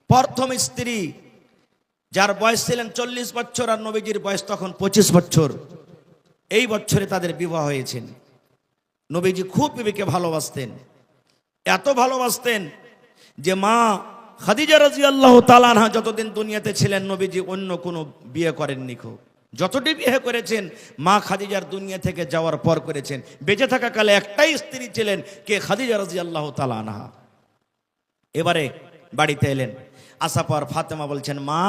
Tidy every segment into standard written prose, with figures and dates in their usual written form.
প্রথম স্ত্রী যার বয়স ছিলেন 40 বছর আর নবীজির বয়স তখন 25 বছর, এই বছরে তাদের বিবাহ হয়েছেন। নবীজি খুব বিবিকে ভালোবাসতেন, এত ভালোবাসতেন যে মা খাদিজা রাদিয়াল্লাহু তাআলা আনহা যতদিন দুনিয়াতে ছিলেন নবীজি অন্য কোনো বিয়ে করেননি। যতটি বিয়ে করেছেন মা খাদিজার দুনিয়া থেকে যাওয়ার পর করেছেন। বেঁচে থাকা কালে একটাই স্ত্রী ছিলেন, কে? খাদিজা রাদিয়াল্লাহু তাআলা আনহা। এবারে বাড়িতে এলেন, আসার পর ফাতেমা বলছেন, মা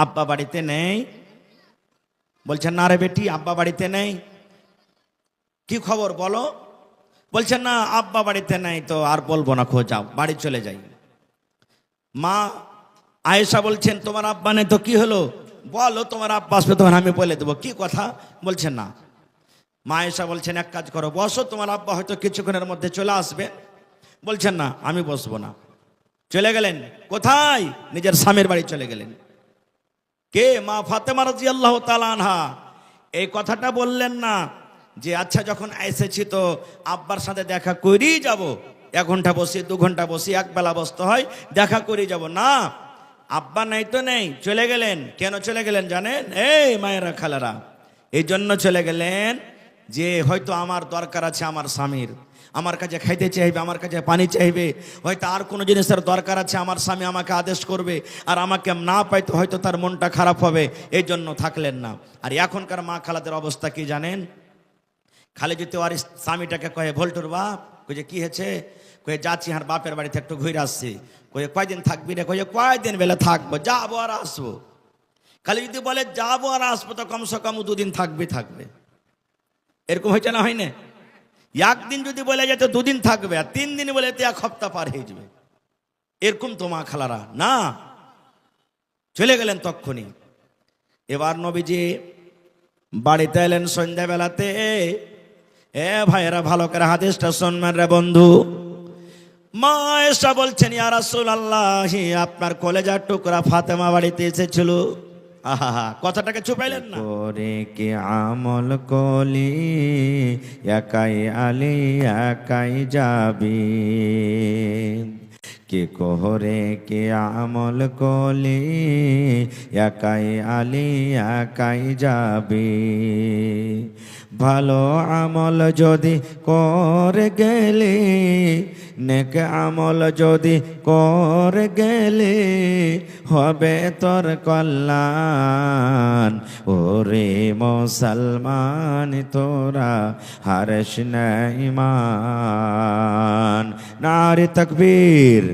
আব্বা বাড়িতে নেই? বলছেন, না রে বেটি, আব্বা বাড়িতে নেই। কি খবর বলো? বলছেন, না আব্বা বাড়িতে নেই তো আর বলবো না, যাও বাড়ি চলে যাই। মা আয়েশা বলছেন, তোমার আব্বা নেই তো কি হলো, বলো তোমার আব্বা আসবে তখন আমি বলে দেবো। কি কথা? বলছেন না। মা আয়েশা বলছেন, এক কাজ করো, বসো, তোমার আব্বা হয়তো কিছুক্ষণের মধ্যে চলে আসবে। বলছেন, না আমি বসবো না। চলে গেলেন কোথায়? নিজের স্বামীর বাড়ি চলে গেলেন। কে? মা ফাতেমা রাদিয়াল্লাহু তাআলা আনহা। এই কথাটা বললেন না যে আচ্ছা যখন এসেছি তো আব্বার সাথে দেখা করেই যাব, 1 ঘন্টা বসি 2 ঘন্টা বসি, একবেলা বসতে হয়, দেখা করে যাব না। আব্বা নাই তো নেই, চলে গেলেন। কেন চলে গেলেন জানেন? এই মায়েরা খালারা, এই জন্য চলে গেলেন যে হয়তো আমার দরকার আছে আমার স্বামীর, আমার কাছে খাইতে চাইবে, আমার কাছে পানি চাইবে, হয়তো আর কোনো জিনিসের দরকার আছে, আমার স্বামী আমাকে আদেশ করবে, আর আমাকে না পাইতো হয়তো তার মনটা খারাপ হবে, এই জন্য থাকলেন না। আর এখনকার মা খালাদের অবস্থা কি জানেন? খালি যদি আর স্বামীটাকে কয়ে, ভোল্টুর বাপ, কয়ে কি হয়েছে? কয়ে যাচ্ছি আর বাপের বাড়িতে একটু ঘুরে আসছি। কয়ে কয়দিন থাকবি রে? কয়ে কয়দিন বেলা থাকবো, যাবো আর আসবো। খালি যদি বলে যাবো আর আসবো তো কমসে কম 2 দিন থাকবে। এরকম হয়েছে না? হয় না? একদিন যদি বলে যেত 2 দিন থাকবে, আর 3 দিন বলে তো 1 সপ্তাহ পার হয়ে যাবে। এরকম তো মা খালারা না, চলে গেলেন তক্ষুনি। এবার নবীজি বাড়িতে এলেন সন্ধ্যাবেলাতে। এ ভাইয়েরা ভালো করে হাদিসটা শুনবেন রে বন্ধু। মা আয়েশা বলছেন, ইয়া রাসূলুল্লাহ, আপনার কলেজার টুকরা ফাতেমা বাড়িতে এসেছিল। আহা, কথাটাকে ছুপাইলেন না। করে কে আমল কলি একাই আলি একাই যাবি, কে কোহরে কে আমল কলি একাই আলি একাই যাবি। ভালো আমল যদি করে গেলে, নেক আমল যদি করে গেলে, হবে তোর কল্যাণ। ওরে মুসলমান তোরা হারিস না ঈমান। নারে তাকবীর।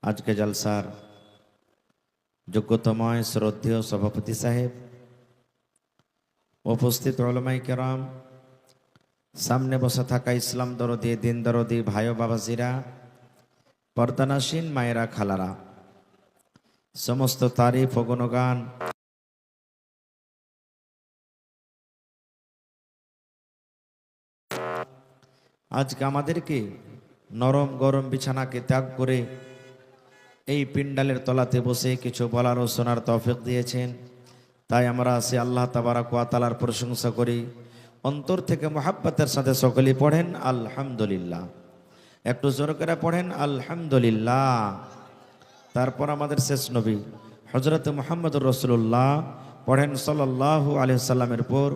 আজকে জলসার যোগ্যতময় শ্রদ্ধেয় সভাপতি সাহেব, উপস্থিত উলামায়ে কেরাম, সামনে বসে থাকা ইসলাম দরদি দিন দরদি ভাই ও বাবাজিরা, পর্দানাসীন মায়েরা খালারা, সমস্ত তারিফ ও গুণগান আজকে আমাদেরকে নরম গরম বিছানাকে ত্যাগ করে এই পিন্ডালের তলাতে বসে কিছু বলার ও শোনার তৌফিক দিয়েছেন। তাই আমরা আছি আল্লাহ তাবারক ওয়া তাআলার প্রশংসা করি, অন্তর থেকে মুহাব্বতের সাথে সকলেই পড়েন আলহামদুলিল্লাহ। একটু জোর করে পড়েন আলহামদুলিল্লাহ। তারপর আমাদের শেষ নবী হযরত মুহাম্মদুর রাসূলুল্লাহ পড়েন সাল্লাল্লাহু আলাইহি সাল্লামের পর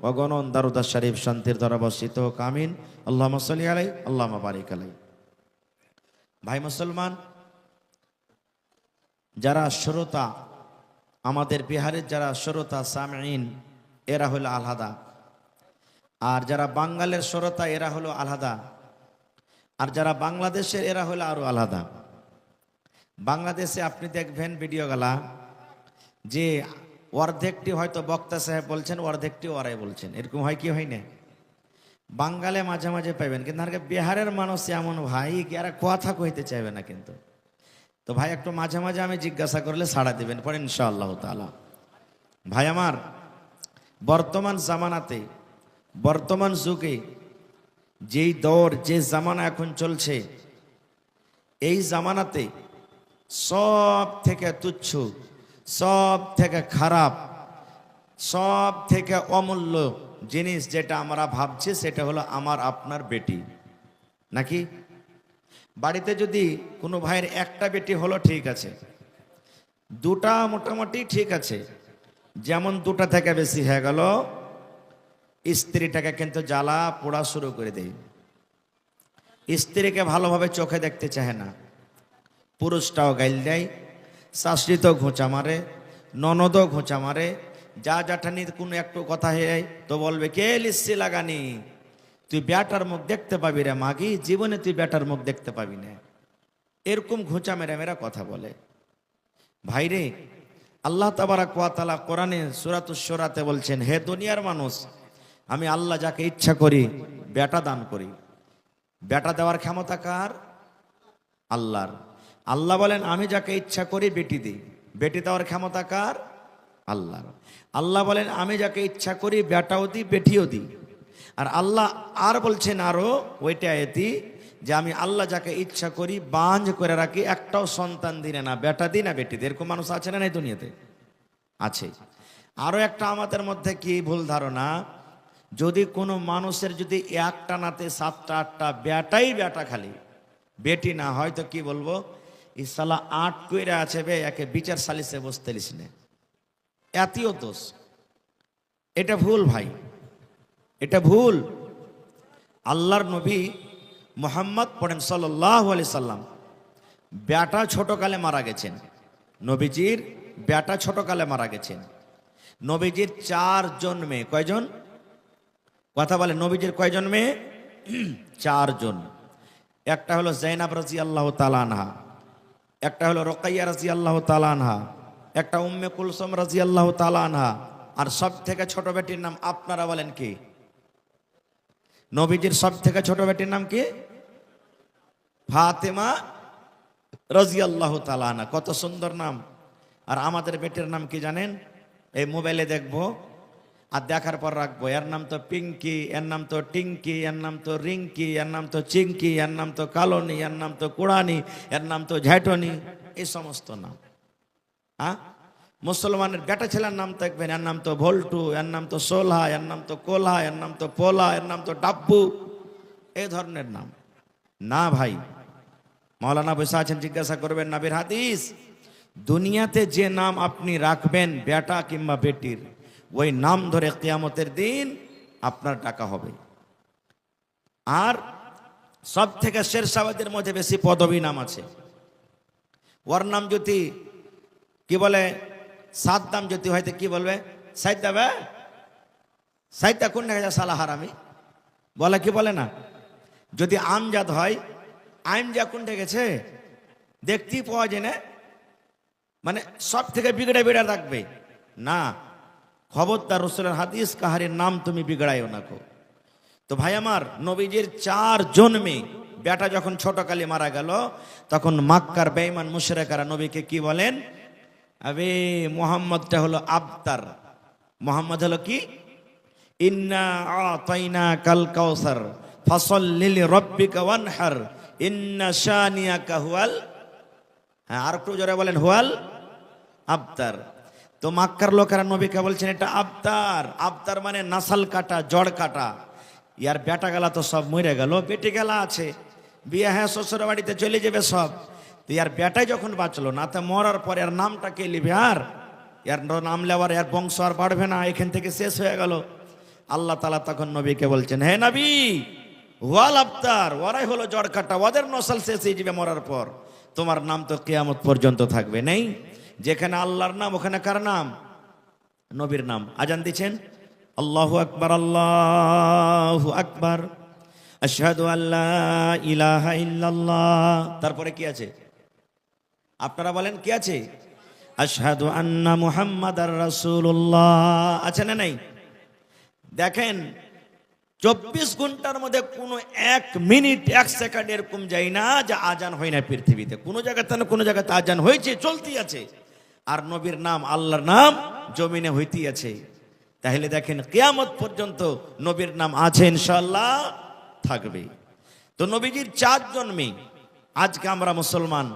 অগণন দারুদ শরীফ শান্তির দ্বারা বর্ষিত হোক, আমিন। আল্লাহুম্মা সাল্লি আলাইহি আল্লাহুম্মা বারিক আলাইহি। ভাই মুসলমান, যারা শ্রোতা, আমাদের বিহারের যারা শ্রোতা সামিঈন, এরা হলো আলাদা, আর যারা বাঙালির শ্রোতা এরা হলো আলাদা, আর যারা বাংলাদেশের এরা হলো আরো আলাদা। বাংলাদেশে আপনি দেখবেন ভিডিও গালা যে অর্ধেকটি হয়তো বক্তা সাহেব বলছেন, অর্ধেকটি ওরাই বলছেন, এরকম হয় কি হয় না? বাঙালে মাঝে মাঝে পাইবেন, কিন্তু আর বিহারের মানুষ এমন ভাই কি আর কথা কইতে চাইবে না। কিন্তু তো ভাই একটু মাঝে মাঝে আমি জিজ্ঞাসা করলে সাড়া দিবেন, পরে ইনশাআল্লাহ তাআলা। ভাই আমার, বর্তমান জামানাতে, বর্তমান যুগে যেই দৌর, যে জামানা এখন চলছে, এই জামানাতে সব থেকে তুচ্ছ, সব থেকে খারাপ, সব থেকে অমূল্য জিনিস যেটা আমরা ভাবছি সেটা হলো আমার আপনার বেটি, নাকি? বাড়িতে যদি কোনো ভাইয়ের একটা বেটি হলো ঠিক আছে, দুটা মোটামুটি ঠিক আছে, যেমন দুটা থেকে বেশি হয়ে গেল স্ত্রীটাকে কিন্তু জ্বালা পোড়া শুরু করে দেয়। স্ত্রীকে ভালোভাবে চোখে দেখতে চায় না, পুরুষটাও গাইল দেয়, শাশুড়িতেও ঘোঁচা মারে, ননদও ঘোঁচা মারে, যা জাঠানির কোনো একটু কথা হয়ে তো বলবে কে লিস্সি লাগানি, তুই ব্যাটার মুখ দেখতে পাবি রে মাগি, জীবনে তুই ব্যাটার মুখ দেখতে পাবি না, এরকম ঘোঁচা মেরা মেরা কথা বলে। ভাইরে, আল্লাহ তাবারাক ওয়া তাআলা কোরআনে সূরাতুশ শূরাতে বলছেন, হে দুনিয়ার মানুষ, আমি আল্লাহ যাকে ইচ্ছা করি বেটা দান করি। বেটা দেওয়ার ক্ষমতা কার? আল্লাহর। আল্লাহ বলেন আমি যাকে ইচ্ছা করি বেটি দিই, বেটি দেওয়ার ক্ষমতা কার? আল্লাহর। আল্লাহ বলেন আমি যাকে ইচ্ছা করি বেটাও দিই বেটিও দিই। আর আল্লাহ আর বলছেন আরো ওইটা আয়াতি যে আমি আল্লাহ যাকে ইচ্ছা করি বাঁঝ করে রাখি, একটাও সন্তান দিনে না, বেটা দিই না বেটি দিই। এরকম মানুষ আছে না এই দুনিয়াতে? আছে। আরো একটা আমাদের মধ্যে কি ভুল ধারণা, যদি কোনো মানুষের যদি একটা নাতে 7টা 8টা বেটাই বেটা, খালি বেটি না হয়, তো কি বলবো, ইসালা 8 কইরা আছে বে, একে বিচার সালিসে বসতে লিস না, এতিও দোষ। এটা ভুল ভাই, এটা ভুল। আল্লাহর নবী মুহাম্মদ পড়েন সাল্লাল্লাহু আলাইহি সাল্লাম, বেটা ছোটকালে মারা গেছেন। নবীজির বেটা ছোটকালে মারা গেছেন। নবীজির 4 জন মেয়ে। কয়জন? কথা বলে, নবীজির কয়জন মেয়ে? 4 জন। একটা হলো জাইনাব রাদিয়াল্লাহু তাআলা আনহা, একটা হলো রুকাইয়া রাদিয়াল্লাহু তাআলা আনহা, একটা উম্মে কুলসুম রাদিয়াল্লাহু তাআলা আনহা, আর সব থেকে ছোট বেটির নাম আপনারা বলেন কি? নবীজির সব থেকে ছোট বেটির নাম কি? ফাতেমা রাদিয়াল্লাহু তাআলা আনহা। কত সুন্দর নাম। আর আমাদের বেটির নাম কি জানেন? এই মোবাইলে দেখবো আর দেখার পর রাখবো, এর নাম তো পিঙ্কি, এর নাম তো টিঙ্কি, এর নাম তো রিঙ্কি, এর নাম তো চিঙ্কি, এর নাম তো কালনি, এর নাম তো কুড়ানি, এর নাম তো ঝাইটনি, এই সমস্ত নাম। হ্যাঁ, মুসলমানের বেটা ছেলের নাম দেখবেন, এর নাম তো ভোল্টু, এর নাম তো সোলহা, এর নাম তো কোলহা, এর নাম তো পোলা, এর নাম তো ডাব্বু, এই ধরনের নাম না ভাই। মাওলানা বসে আছেন, জিজ্ঞাসা করবেন নবীর হাদিস, দুনিয়াতে যে নাম আপনি রাখবেন বেটা কিংবা বেটির, ওই নাম ধরে কিয়ামতের দিন আপনার টাকা হবে। আর সব থেকে শেরশাবাদের মধ্যে বেশি পদবী নাম আছে। ওর নাম যদি কি বলে, সাদ্দাম যদি হয়তো কি বলবে, সাইদা বে সাইদা কোন দেখা সালা হারামি বলে, কি বলে না? যদি আমজাদ হয়, আইমজা কোন গেছে দেখতেই পাওয়া যায় না, মানে সব থেকে বিগড়ে বিগড়ে রাখবে না। খবরদার, রাসূলের হাদিস কাহারির নাম তুমি বিগড়াইও না কো। তো ভাই আমার, নবীজির 4 জন মেয়ে, বেটা যখন ছোটকালে মারা গেল, তখন মক্কার বেঈমান মুশরিকরা নবীকে কি বলেন, আবে মুহাম্মদটা হলো আবতার। মুহাম্মদ হলো কি? ইন্না আতাইনা কাল কাউসার ফাসাল্লি লিরাব্বিকা ওয়ানহার ইন্না শানিয়াকা হুয়াল, হ্যাঁ আর একটু জোরে বলেন, হুয়াল আবতার। তো মক্কার লোকেরা নবীকে বলছেন এটা আবতার। আবতার মানে নাসাল কাটা, জড় কাটা। ইয়ার বেটা গেলা তো সব মরে গেল, বেটি গেলা আছে, বিয়ে হ্যাঁ শ্বশুর বাড়িতে চলে যাবে সব। তো ইয়ার বেটাই যখন বাঁচলো না, তো মরার পরে আর নামটা কে লিবে? আর ইয়ার নাম লেওয়ার এর বংশ আর বাড়বে না, এখান থেকে শেষ হয়ে গেল। আল্লাহ তাআলা তখন নবীকে বলছেন, হে নবী, ওয়াল আবতার, ওরাই হলো জড় কাটা, ওদের নসল শেষ হয়ে যাবে মরার পর, তোমার নাম তো কিয়ামত পর্যন্ত থাকবে। নেই, যেখানে আল্লাহর নাম ওখানে কার নাম? নবীর নাম। আজান দিচ্ছেন, আল্লাহু আকবার, আল্লাহু আকবার, আশহাদু আল্লা ইলাহা ইল্লাল্লাহ। তারপরে কি আছে? আপনারা বলেন কি আছে? আশহাদু আন্না মুহাম্মাদার রাসূলুল্লাহ। আছে না নাই? দেখেন, 24 ঘন্টার মধ্যে কোনো 1 মিনিট 1 সেকেন্ড এরকম যায় না যে আজান হয় না পৃথিবীতে। কোনো জায়গাতে না কোনো জায়গাতে আজান হয়েছে, চলতেই আছে। আর নবীর নাম, আল্লাহর নাম জমিনে হইতেই আছে। তাহলে দেখেন, কিয়ামত পর্যন্ত নবীর নাম আছে, ইনশাআল্লাহ থাকবে। তো নবীজির 4 জন মেয়ে। আজকে আমরা মুসলমান,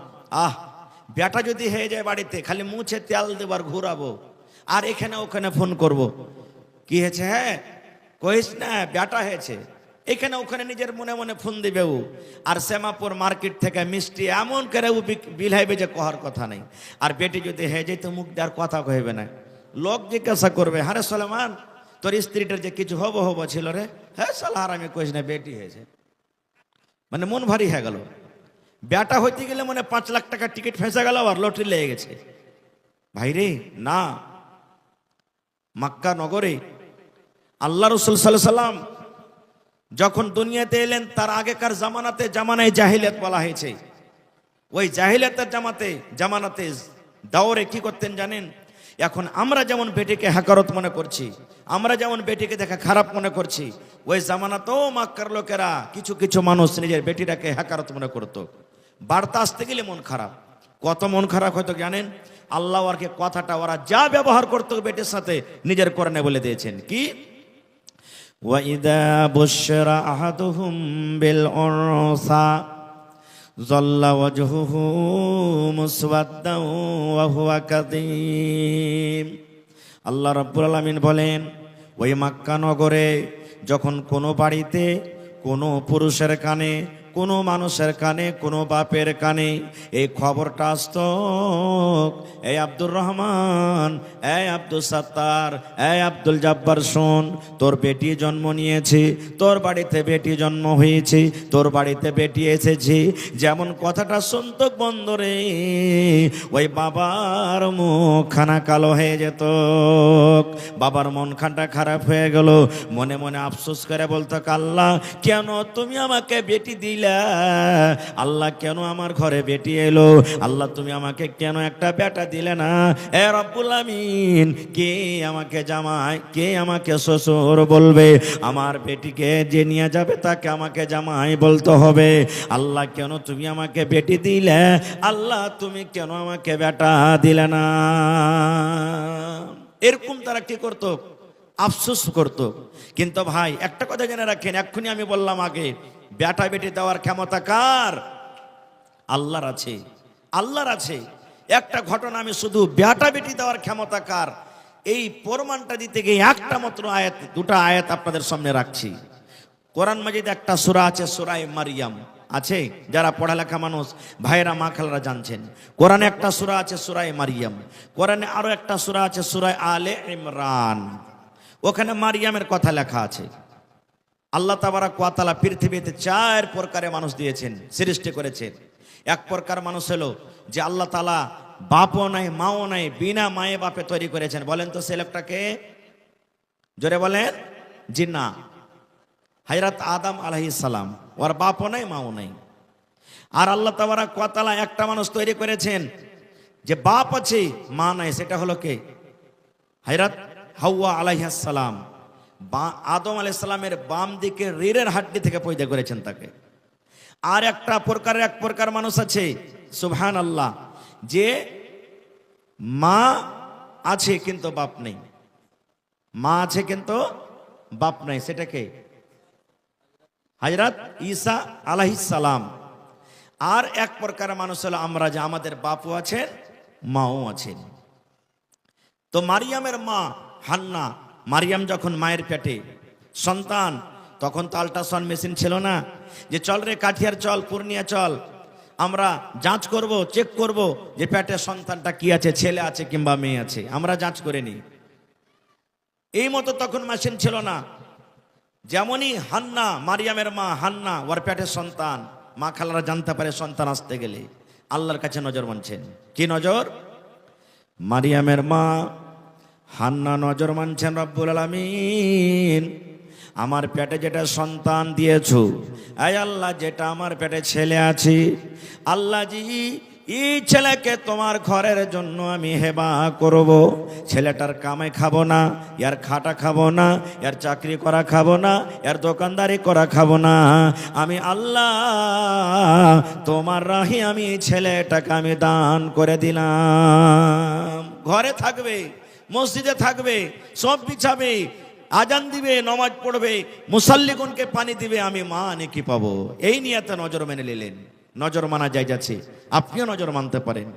বেটা যদি হয়ে যায় বাড়িতে, খালি মুছে তেল দেবার ঘুরাবো, আর এখানে ওখানে ফোন করব, কি হয়েছে, হ্যাঁ কইস না বেটা হয়েছে, এখানে ওখানে নিজের মনে মনে ফোন দিবে ও, আর শ্যামাপুর মার্কেট থেকে মিষ্টি এমন করে ও বিলাইবে যে কহার কথা নেই। আর বেটি যদি হয়ে যেত মুখ দেওয়ার কথা কইবে না, লোক জিজ্ঞাসা করবে, হারে সলেমান তোর স্ত্রীটার যে কিছু হবো হবো ছিল রে, হ্যাঁ সালা আর আমি কইস না বেটি হয়েছে, মানে মন ভারী হয়ে গেল। বেটা হইতে গেলে মানে 5 লাখ টাকা টিকিট ফেঁসে গেল আর লটারি লেগে গেছে। ভাইরে না, মক্কা নগরে আল্লাহ রাসূল সাল্লাল্লাহু আলাইহি সাল্লাম যখন দুনিয়াতে এলেন তার আগেকার জামানায় জাহিলিয়াত বলা হয়েছে। ওই জাহিলিয়াতের জামানাতে দাওরে কি করতেন জানেন? এখন আমরা যেমন বেটিকে হাকারত মনে করছি, আমরা যেমন বেটিকে দেখা খারাপ মনে করছি, ওই জামানাতেও মক্কার লোকেরা কিছু কিছু মানুষ নিজের বেটিটাকে হাকারত মনে করতো। বার্তা আসতে গেলে মন খারাপ, কত মন খারাপ হয়তো জানেন? আল্লাহ ওরকে কথাটা ওরা যা ব্যবহার করতো বেটির সাথে নিজের কোরআনে বলে দিয়েছেন কি, وَإِذَا بُشِّرَ أَحَدُهُم بِالْأُنثَىٰ ظَلَّ وَجْهُهُ مُسْوَدًّا وَهُوَ كَظِيمٌ। আল্লাহ রাব্বুল আলামিন বলেন, ওই মক্কা নগরে যখন কোনো বাড়িতে কোনো পুরুষের কানে, কোনো মানুষের কানে, কোনো বাপের কানে এই খবরটা আসতো, এই আব্দুর রহমান, এই আব্দুল সাত্তার, এই আব্দুল জব্বার শোন, তোর বেটি জন্ম নিয়েছে, তোর বাড়িতে বেটি জন্ম হয়েছে, তোর বাড়িতে বেটি এসেছে, যেমন কথাটা শুনতো বন্দরে, ওই বাবার মুখখানা কালো হয়ে যেত, বাবার মনখানটা খারাপ হয়ে গেল, মনে মনে আফসোস করে বলতো, আল্লাহ কেন তুমি আমাকে বেটি দিলে, আল্লাহ কেন আমার ঘরে বেটি এলো, আল্লাহ তুমি আমাকে কেন একটা বেটা দিলে না, এ রব্বুল আমিন কে আমাকে জামাই, কে আমাকে শ্বশুর বলবে, আমার বেটিকে যে নিয়ে যাবে তাকে আমাকে জামাই বলতে হবে, আল্লাহ কেন তুমি আমাকে বেটি দিলে, আল্লাহ তুমি কেন আমাকে বেটা দিলে না। এরকম তারা কি করতো? আফসোস করতো। কিন্তু ভাই একটা কথা জেনে রাখেন, এক্ষুনি আমি বললাম আগে, বেটা বেটি দেওয়ার ক্ষমতা কার? আল্লাহর আছে, আল্লাহর আছে। একটা ঘটনা আমি শুধু বেটা বেটি দেওয়ার ক্ষমতা কার এই প্রমাণটা দিতে গিয়ে একটা মাত্র আয়াত, দুটো আয়াত আপনাদের সামনে রাখছি। কোরআন মাজিদে একটা সূরা আছে, সূরা মারিয়াম আছে, যারা পড়ালেখা মানুষ ভাইরা মা খালারা জানছেন। কোরআনে একটা সূরা আছে সূরা মারিয়াম, কোরআনে আরো একটা সূরা আছে সূরা আলে ইমরান, ওখানে মারিয়ামের কথা লেখা আছে। আল্লাহ তাবারাক ওয়া তাআলা পৃথিবীতে 4 প্রকারের মানুষ দিয়েছেন, সৃষ্টি করেছেন। এক প্রকার মানুষ হলো যে আল্লাহ তাআলা বাপও নাই মাও নাই, বিনা মায়ে বাপে তৈরি করেছেন। বলেন তো ছেলেটাকে, জোরে বলেন। জিন্না হযরত আদম আলাইহিস সালাম, ওর বাপও নাই মাও নাই। আর আল্লাহ তাবারাক ওয়া তাআলা একটা মানুষ তৈরি করেছেন যে বাপ আছে মা নাই, সেটা হলো কে? হযরত হাওয়া আলাইহিস সালাম। আদম আলাইহিস সালামের বাম দিকে রিড়ের হাড্ডি থেকে পয়দা করেছেন তাকে। আর একটা প্রকারের এক প্রকার মানুষ আছে, সুবহানাল্লাহ, যে মা আছে কিন্তু বাপ নেই, মা আছে কিন্তু বাপ নাই, সেটাকে হযরত ঈসা আলাইহিস সালাম। আর এক প্রকার মানুষ হলো আমরা, যে আমাদের বাপও আছেন মাও আছেন। তো মারিয়ামের মা হান্না, মারিয়াম যখন মায়ের পেটে সন্তান, তখন তো আল্ট্রাসাউন্ড মেশিন ছিল না, যে চল রে কাঠিয়ার চল, পূর্ণিয়া চল, আমরা যাঞ্চ করব, চেক করব যে পেটে সন্তানটা কি আছে, ছেলে আছে কিংবা মেয়ে আছে, আমরা যাঞ্চ করে নিই। এই মতো তখন মেশিন ছিল না। যেমনই হান্না, মারিয়ামের মা হান্না, ওর পেটে সন্তান, মা খালারা জানতে পারে সন্তান আসতে গেলে আল্লাহর কাছে নজর মানছেন। কি নজর? মারিয়ামের মা হান্না নজর মানছেন, রব্বুল আলামিন আমার পেটে যেটা সন্তান দিয়েছো, আয় আল্লাহ যেটা আমার পেটে ছেলে আছে, আল্লাহ জি এই ছেলেকে তোমার ঘরের জন্য আমি হেবা করব। ছেলেটার কামাই খাবো না, এর খাটা খাবো না, এর চাকরি করা খাবো না, এর দোকানদারি করা খাবো না, আমি আল্লাহ তোমার রাহি আমি ছেলেটাকে আমি দান করে দিলাম। ঘরে থাকবে, মসজিদে থাকবে, সব বিছাবে, আজান দিবে, নামাজ পড়বে, মুসাল্লিগণকে পানি দিবে, আমি মা নাকি পাবো। এই নিয়তে নজর মেনে নিলেন। নজর মানা যায় যাচ্ছে, আপনিও নজর মানতে পারেন,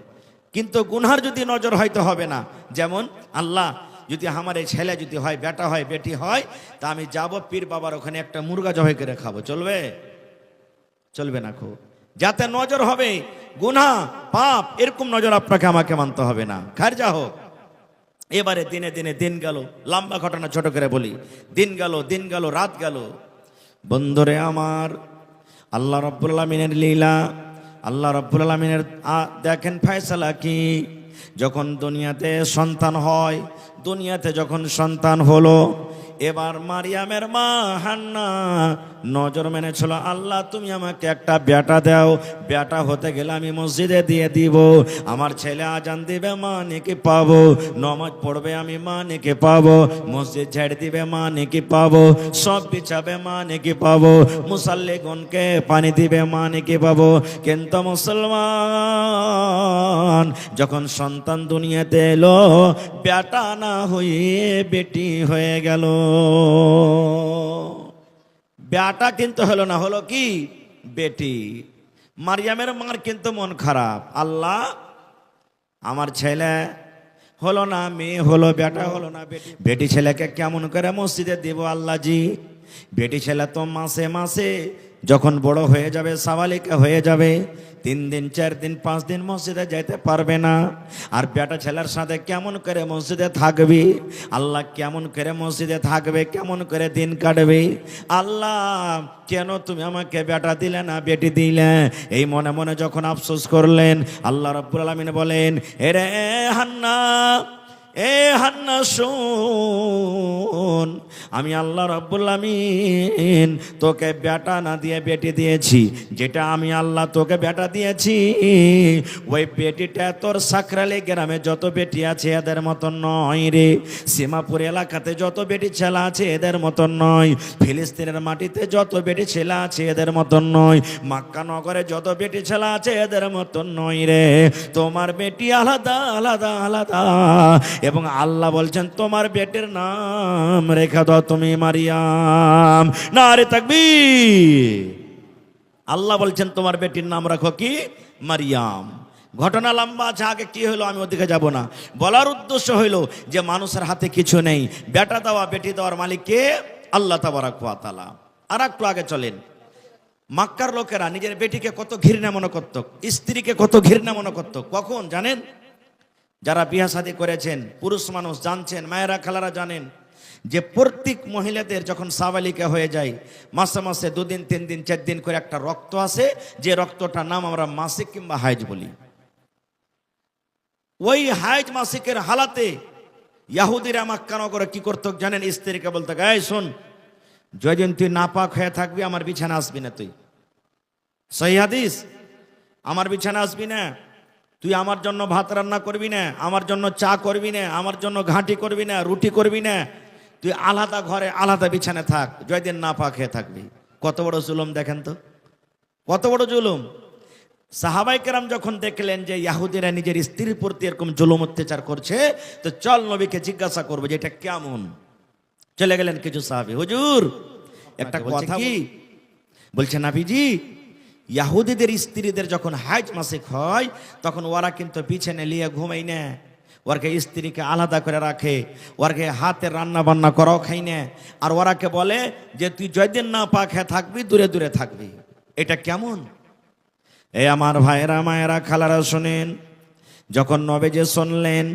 কিন্তু গুনহার যদি নজর হয়তো হবে না। যেমন আল্লাহ যদি আমার এই ছেলে যদি হয়, বেটা হয়, বেটি হয়, তা আমি যাব পীর বাবার ওখানে একটা মুরগা জবাই করে খাবো। চলবে? চলবে না। খুব যাতে নজর হবে গুনাহ পাপ, এরকম নজর আপনাকে আমাকে মানতে হবে না। খারজা হোক। এবারে দিনে দিনে দিন গেল, লম্বা ঘটনা ছোট করে বলি। দিন গেল, রাত গেল। বন্ধুরে আমার, আল্লাহ রাব্বুল আলামিনের লীলা, আল্লাহ রাব্বুল আলামিনের দেখেন ফয়সালা কি। যখন দুনিয়াতে সন্তান হয়, দুনিয়াতে যখন সন্তান হলো, এবার মারিয়ামের মা হান্না নজর মেনেছিল, আল্লাহ তুমি আমাকে একটা বেটা দাও, বেটা হতে গেলে আমি মসজিদে দিয়ে দিব, আমার ছেলে আজান দিবে মা নেকি পাবো, নমাজ পড়বে আমি মা নেকি পাবো, মসজিদ ছেড়ে দিবে মা নেকি পাবো, সব বিছাবে মা নেকি পাবো, মুসাল্লিগণকে পানি দিবে মা নেকি পাবো। কিন্তু মুসলমান যখন সন্তান দুনিয়াতে এলো, বেটা না হয়ে বেটি হয়ে গেল। বেটা কিন্তু হলো না, হলো কি বেটি। মারিয়ামের মার কিন্তু মন খারাপ, আল্লাহ আমার ছেলে হলো না, মেয়ে হলো, বেটা হলো না, বেটি ছেলেকে কেমন করে মসজিদে দিব আল্লাহ জি। বেটি ছেলে তো মাসে মাসে যখন বড় হয়ে যাবে, সাবালিকা হয়ে যাবে, 3 দিন 4 দিন 5 দিন মসজিদে যেতে পারবে না। আর বেটা ছেলের সাথে কেমন করে মসজিদে থাকবি আল্লাহ, কেমন করে মসজিদে থাকবে, কেমন করে দিন কাটবে আল্লাহ, কেন তুমি আমাকে বেটা দিলে না বেটি দিলে। এই মনে মনে যখন আফসোস করলেন, আল্লাহ রাব্বুল আলামিন বলেন, এরে হান্না, এ হান্না শোন, আমি আল্লাহ রাব্বুল আলামিন তোকে বেটা না দিয়ে বেটি দিয়েছি। যেটা আমি আল্লাহ তোকে বেটা দিয়েছি, ওই বেটিটা তোর সাকরালি গ্রামে যত বেটি আছে এদের মতন নয় রে, সীমাপুর এলাকাতে যত বেটি ছেলে আছে এদের মতন নয়, ফিলিস্তিনের মাটিতে যত বেটি ছেলে আছে এদের মতন নয়, মক্কা নগরে যত বেটি ছেলে আছে এদের মতন নয় রে, তোমার বেটি আলাদা আলাদা আলাদা। এবং আল্লাহ বলছেন তোমার বেটির নাম রেখে দাও তুমি মারিয়াম। নারে তাকবীর। আল্লাহ বলছেন তোমার বেটির নাম রাখো কি মারিয়াম। ঘটনা লম্বা আছে, আগে কি হলো আমি ওদিকে যাব না। বলার উদ্দেশ্য হইল যে মানুষের হাতে কিছু নেই, বেটা দেওয়া বেটি দেওয়ার মালিক কে? আল্লাহ তাবারাক ওয়া তাআলা। আর একটু আগে চলেন। মক্কার লোকেরা নিজের বেটিকে কত ঘৃণা মনে করত, স্ত্রীকে কত ঘৃণা মনে করত। কখন জানেন? যারা বিয়া শাদী করেছেন পুরুষ মানুষ জানছেন, মায়েরা খালারা জানেন যে প্রত্যেক মহিলাদের যখন সাবালিকা হয়ে যায়, মাসে মাসে 2 দিন 3 দিন 4 দিন করে একটা রক্ত আসে, যে রক্তটার নাম আমরা মাসিক কিংবা হাইজ বলি। ওই হাইজ মাসিকের হালাতে ইহুদিরা মক্কা নগরে কি করতো জানেন? স্ত্রীকে বলতো, এই শোন, যেদিন তুই নাপাক হয়ে থাকবি আমার বিছানা আসবি না, তুই সহিহ হাদিস, আমার বিছানা আসবি না, তুই আমার জন্য ভাত রান্না করবি না, আমার জন্য চা করবি না, আমার জন্য ঘাঁটি করবি না, রুটি করবি না, তুই আলাদা ঘরে আলাদা বিছানে থাক, জয়দিন না পাক হয়ে থাকবি। কত বড় জুলুম দেখেন তো, কত বড় জুলুম। সাহাবায়ে কেরাম যখন দেখলেন যে ইহুদিরা নিজের স্ত্রীর প্রতি এরকম জুলুম অত্যাচার করছে, তো চল নবীকে জিজ্ঞাসা করবো যে এটা কেমন। চলে গেলেন কিছু সাহাবী, হুজুর একটা কথা কি বলছে, নবীজি ইহুদিদের স্ত্রীদের যখন হাইজ মাসিক হয় তখন ওরা কিন্তু বিছানে নিয়ে ঘুমাই না, ওরকে স্ত্রীকে আলাদা করে রাখে, ওরকে হাতে রান্না বান্না করাও খাই না, আর ওরাকে বলে যে তুই যেদিন না পাক হয়ে থাকবি দূরে দূরে থাকবি। এটা কেমন? এই আমার ভাইরা মায়েরা খালারা শুনেন, যখন নবীজি শুনলেন,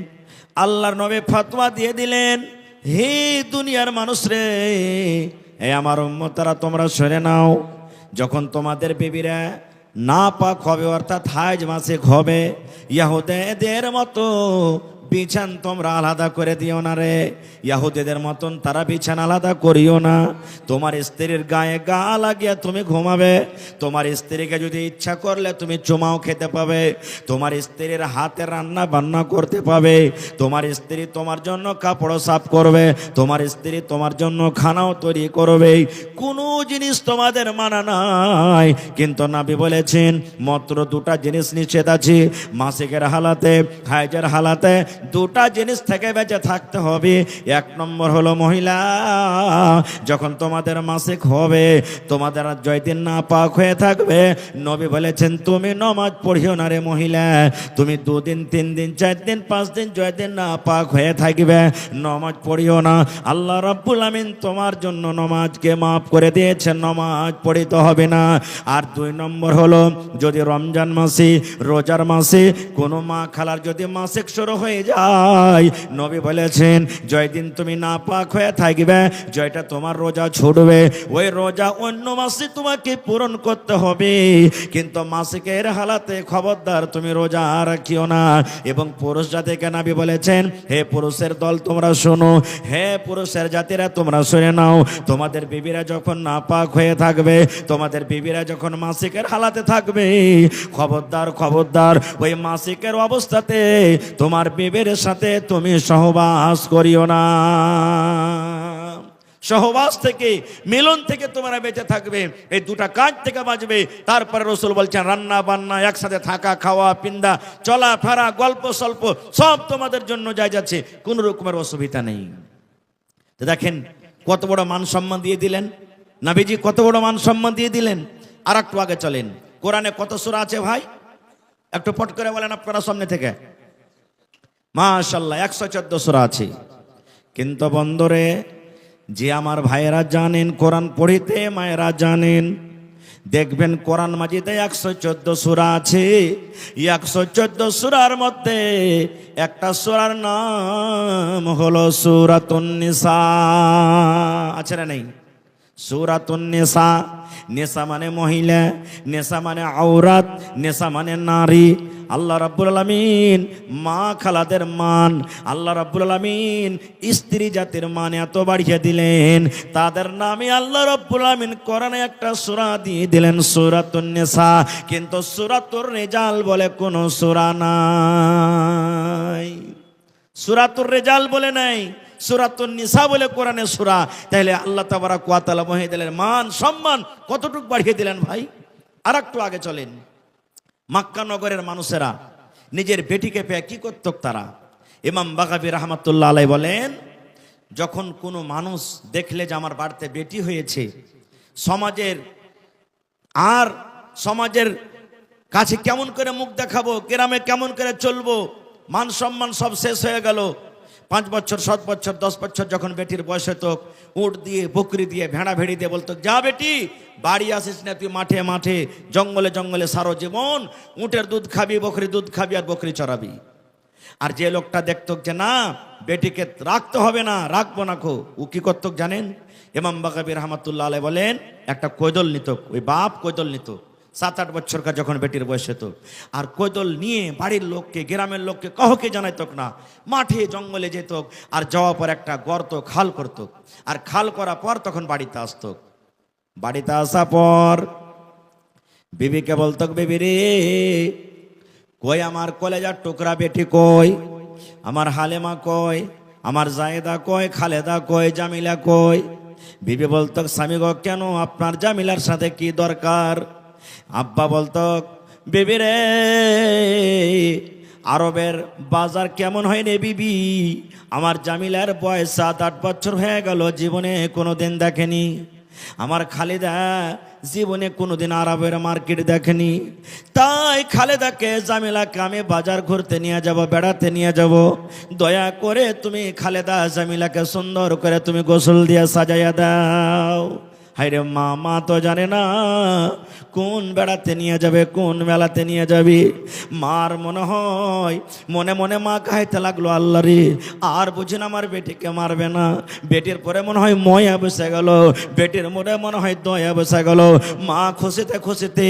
আল্লাহর নবী ফতোয়া দিয়ে দিলেন, হে দুনিয়ার মানুষ রে, এই আমার উম্মতরা তোমরা শুনে নাও, যখন তোমাদের বেবিরা না পাক হবে অর্থাৎ হাইজ মাসিক হবে, ইহুদিদের মতো বিছান তোমরা আলাদা করে দিও না রে, ইহুদিদের মতন তারা বিছান আলাদা করিও না। তোমার স্ত্রীর গায়ে গা লাগিয়ে তুমি ঘুমাবে, তোমার স্ত্রীকে যদি ইচ্ছা করলে তুমি চুমাও খেতে পাবে, তোমার স্ত্রীর হাতে রান্না বান্না করতে পাবে, তোমার স্ত্রী তোমার জন্য কাপড় সাফ করবে, তোমার স্ত্রী তোমার জন্য খানাও তৈরি করবে, কোনো জিনিস তোমাদের মানা নাই। কিন্তু নবী বলেছেন মাত্র 2টা জিনিস নিষেধ আছে, মাসিকের হালাতে, হাইজের হালাতে, দুটা জিনিস থেকে বেঁচে থাকতে হবে। এক নম্বর হলো মহিলা, যখন তোমাদের মাসিক হবে, তোমাদের জয়দিন না পাক হয়ে থাকবে, নবী বলেছেন তুমি নমাজ পড়িও না রে মহিলা। তুমি 2 দিন 3 দিন 4 দিন 5 দিন জয়দিন না পাক হয়ে থাকবে, নমাজ পড়িও না। আল্লাহ রাব্বুল আমিন তোমার জন্য নমাজকে মাফ করে দিয়েছেন, নমাজ পড়িতে হবে না। আর 2 নম্বর হলো, যদি রমজান মাসে রোজার মাসে কোনো মা খালার যদি মাসিক শুরু হয়ে যায়, নবী বলেছেন জয়দিন তুমি না পাক হয়ে থাকবে, জয়টা তোমার রোজা ছুটবে। ওই রোজা অন্য মাসে তোমাকে পূরণ করতে হবে, কিন্তু মাসিকের হালাতে খবরদার তুমি রোজা রাখিও না। এবং পুরুষ জাতিকে নবী বলেছেন, হে পুরুষের দল তোমরা শোনো, হে পুরুষের জাতিরা তোমরা শুনে নাও, তোমাদের বিবিরা যখন নাপাক হয়ে থাকবে, তোমাদের বিবিরা যখন মাসিকের হালাতে থাকবে, খবরদার খবরদার ওই মাসিকের অবস্থাতে তোমার বিবির সাথে তুমি সহবাস করিও না। সহবাস থেকে, মিলন থেকে তোমরা বেঁচে থাকবে, এই দুটা কাজ থেকে বাঁচবে। তারপরে রাসূল বলছেন রান্না বান্না, একসাথে থাকা, খাওয়া পিন্দা, চলা ফেরা, গল্প স্বল্প সব তোমাদের জন্য জায়েজ আছে, কোনো রকমের অসুবিধা নেই। তো দেখেন কত বড় মান সম্মান দিয়ে দিলেন নবীজি, কত বড় মান সম্মান দিয়ে দিলেন। আর একটু আগে চলেন, কোরআনে কত সূরা আছে ভাই? একটু পট করে বলেন আপনারা সামনে থেকে। মাশাআল্লাহ 114 সূরা আছে। কিন্তু বন্ধুরে, যে আমার ভাইয়েরা জানেন কোরআন পড়িতে, মায়েরা জানেন, দেখবেন কোরআন মাজিদে 114 সূরা আছে। 114 সূরার মধ্যে একটা সূরার নাম হলো সূরাতুন নিসা। আছে না নেই? সূরাতুন নিসা। নিসা মানে মহিলা, নিসা মানে আওরাত, নিসা মানে নারী। আল্লাহ রাব্বুল আলামিন মা খালাদের মান, আল্লাহ রাব্বুল আলামিন স্ত্রী জাতির মান এত বাড়িয়ে দিলেন, তাদের নামে আল্লাহ রাব্বুল আলামিন কোরআনে একটা সূরা দিয়ে দিলেন, সূরাতুন নিসা। কিন্তু সূরাতুর রিজাল বলে কোন সূরা নাই, সূরাতুর রিজাল বলে নাই, সূরাতুন নিসা বলে কোরআনে সূরা। তাহলে আল্লাহ তাবারাক ওয়া তাআলা মহিলাদের মান সম্মান কতটুকু বাড়িয়ে দিলেন ভাই। আর একটু আগে চলেন, মক্কা নগরের মানুষেরা নিজের বেটিকে পেয়ে কি করত তারা? ইমাম বাগাবী রাহমাতুল্লাহ আলাইহি বলেন, যখন কোনো মানুষ দেখলে যে আমার বাড়িতে বেটি হয়েছে, সমাজের কাছে কেমন করে মুখ দেখাবো, গ্রামে কেমন করে চলবো, মান সম্মান সব শেষ হয়ে গেল। 5 বছর 7 বছর 10 বছর যখন বেটির বয়স হতো, উট দিয়ে বকরি দিয়ে ভেড়া ভেড়ি দিয়ে বলতো, যা বেটি বাড়ি আসিস না, তুই মাঠে মাঠে জঙ্গলে জঙ্গলে সারো জীবন, উটের দুধ খাবি, বকরির দুধ খাবি আর বকরি চড়াবি। আর যে লোকটা দেখতো যে না বেটিকে রাখতে হবে না, রাখবো না খো, ও কি করতো জানেন? ইমাম বাগাবী রাহমাতুল্লাহ আলাইহি বলেন, একটা কৈদল নিত, ওই বাপ কৈদল নিত 7-8 বছরকার যখন বেটির বয়স হতো, আর কৈদল নিয়ে বাড়ির লোককে, গ্রামের লোককে কাউকে জানাইত না, মাঠে জঙ্গলে যেত, আর যাওয়ার পর একটা গর্ত খাল করত, আর খাল করার পর তখন বাড়িতে আসতো। বাড়িতে আসা পর বিবিকে বলতো, বিবি রে কই আমার কলেজার টুকরা বেটি কই, আমার হালেমা কই, আমার জায়েদা কই, খালেদা কই, জামিলা কই? বিবি বলতো, স্বামী গো কেন, আপনার জামিলার সাথে কি দরকার? আব্বা বলতো, বিবি রে আরবের বাজার কেমন হয় রে বিবি, আমার জামিলার বয়স 7-8 বছর হয়ে গেল, জীবনে কোনোদিন দেখেনি। আমার খালেদা জীবনে কোনোদিন আরবের মার্কেট দেখেনি, তাই খালেদাকে জামিলাকে আমি বাজার ঘুরতে নিয়ে যাব, বেড়াতে নিয়ে যাব, দয়া করে তুমি খালেদা জামিলাকে সুন্দর করে তুমি গোসল দিয়ে সাজাইয়া দাও। হায়রে মা তো জানে না কোন বেড়াতে নিয়ে যাবে, কোন মেলাতে নিয়ে যাবি। মার মনে হয় মনে মনে মা খাইতে লাগলো, আল্লাহ রে আর বুঝি না আমার বেটিকে মারবে না। বেটির পরে মনে হয় ময়া বসে গেল, বেটির মনে মনে হয় দয়া বসে গেল। মা খুশিতে খুশিতে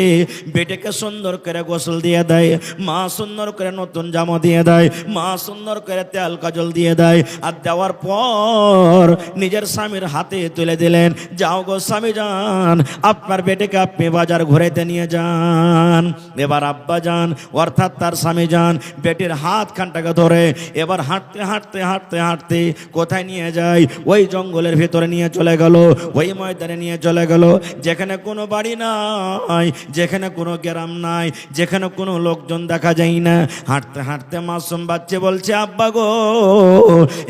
বেটিকে সুন্দর করে গোসল দিয়ে দেয়, মা সুন্দর করে নতুন জামা দিয়ে দেয়, মা সুন্দর করে তেল কাজল দিয়ে দেয়। আর দেওয়ার পর নিজের স্বামীর হাতে তুলে দিলেন, যাও গো স্বামী যান, আপনার বেটিকে আপনি বাজার ঘুরাইতে নিয়ে যান। এবার আব্বা যান অর্থাৎ তার স্বামী যান বেটির হাত খানটাকে ধরে এবার হাঁটতে হাঁটতে হাঁটতে হাঁটতে কোথায় নিয়ে যায়? ওই জঙ্গলের ভিতরে নিয়ে চলে গেল, ওই ময়দানে নিয়ে চলে গেল, যেখানে কোনো বাড়ি নাই, যেখানে কোনো গ্রাম নাই, যেখানে কোনো লোকজন দেখা যায় না। হাঁটতে হাঁটতে মাসুম বাচ্চা বলছে, আব্বা গো,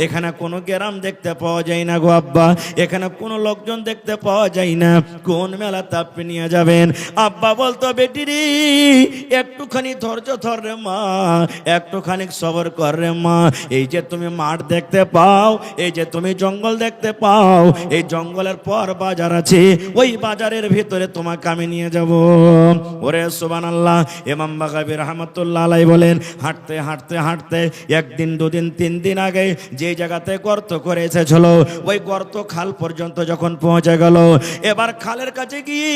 এখানে কোনো গ্রাম দেখতে পাওয়া যায় না গো আব্বা, এখানে কোনো লোকজন দেখতে পাওয়া যায় না, কোন মেলাতে আপনি নিয়ে যাবেন? আব্বা বলতো, বেটি রে, একটুখানি ধৈর্য ধর রে মা, একটুখানি সবর কর রে মা। এই যে তুমি মাঠ দেখতে পাও, এই যে তুমি জঙ্গল দেখতে পাও, এই জঙ্গলের পর বাজার আছে, ওই বাজারের ভিতরে তোমাকে আমি নিয়ে যাব। ওরে সুবহানাল্লাহ। ইমাম বাগাবী রাহমাতুল্লাহ আলাইহি বলেন, হাঁটতে হাঁটতে হাঁটতে একদিন দুদিন তিন দিন আগে যে জায়গাতে গর্ত করে এসেছিল ওই গর্ত খাল পর্যন্ত যখন পৌঁছে গেল, এবার খালের কাছে গিয়ে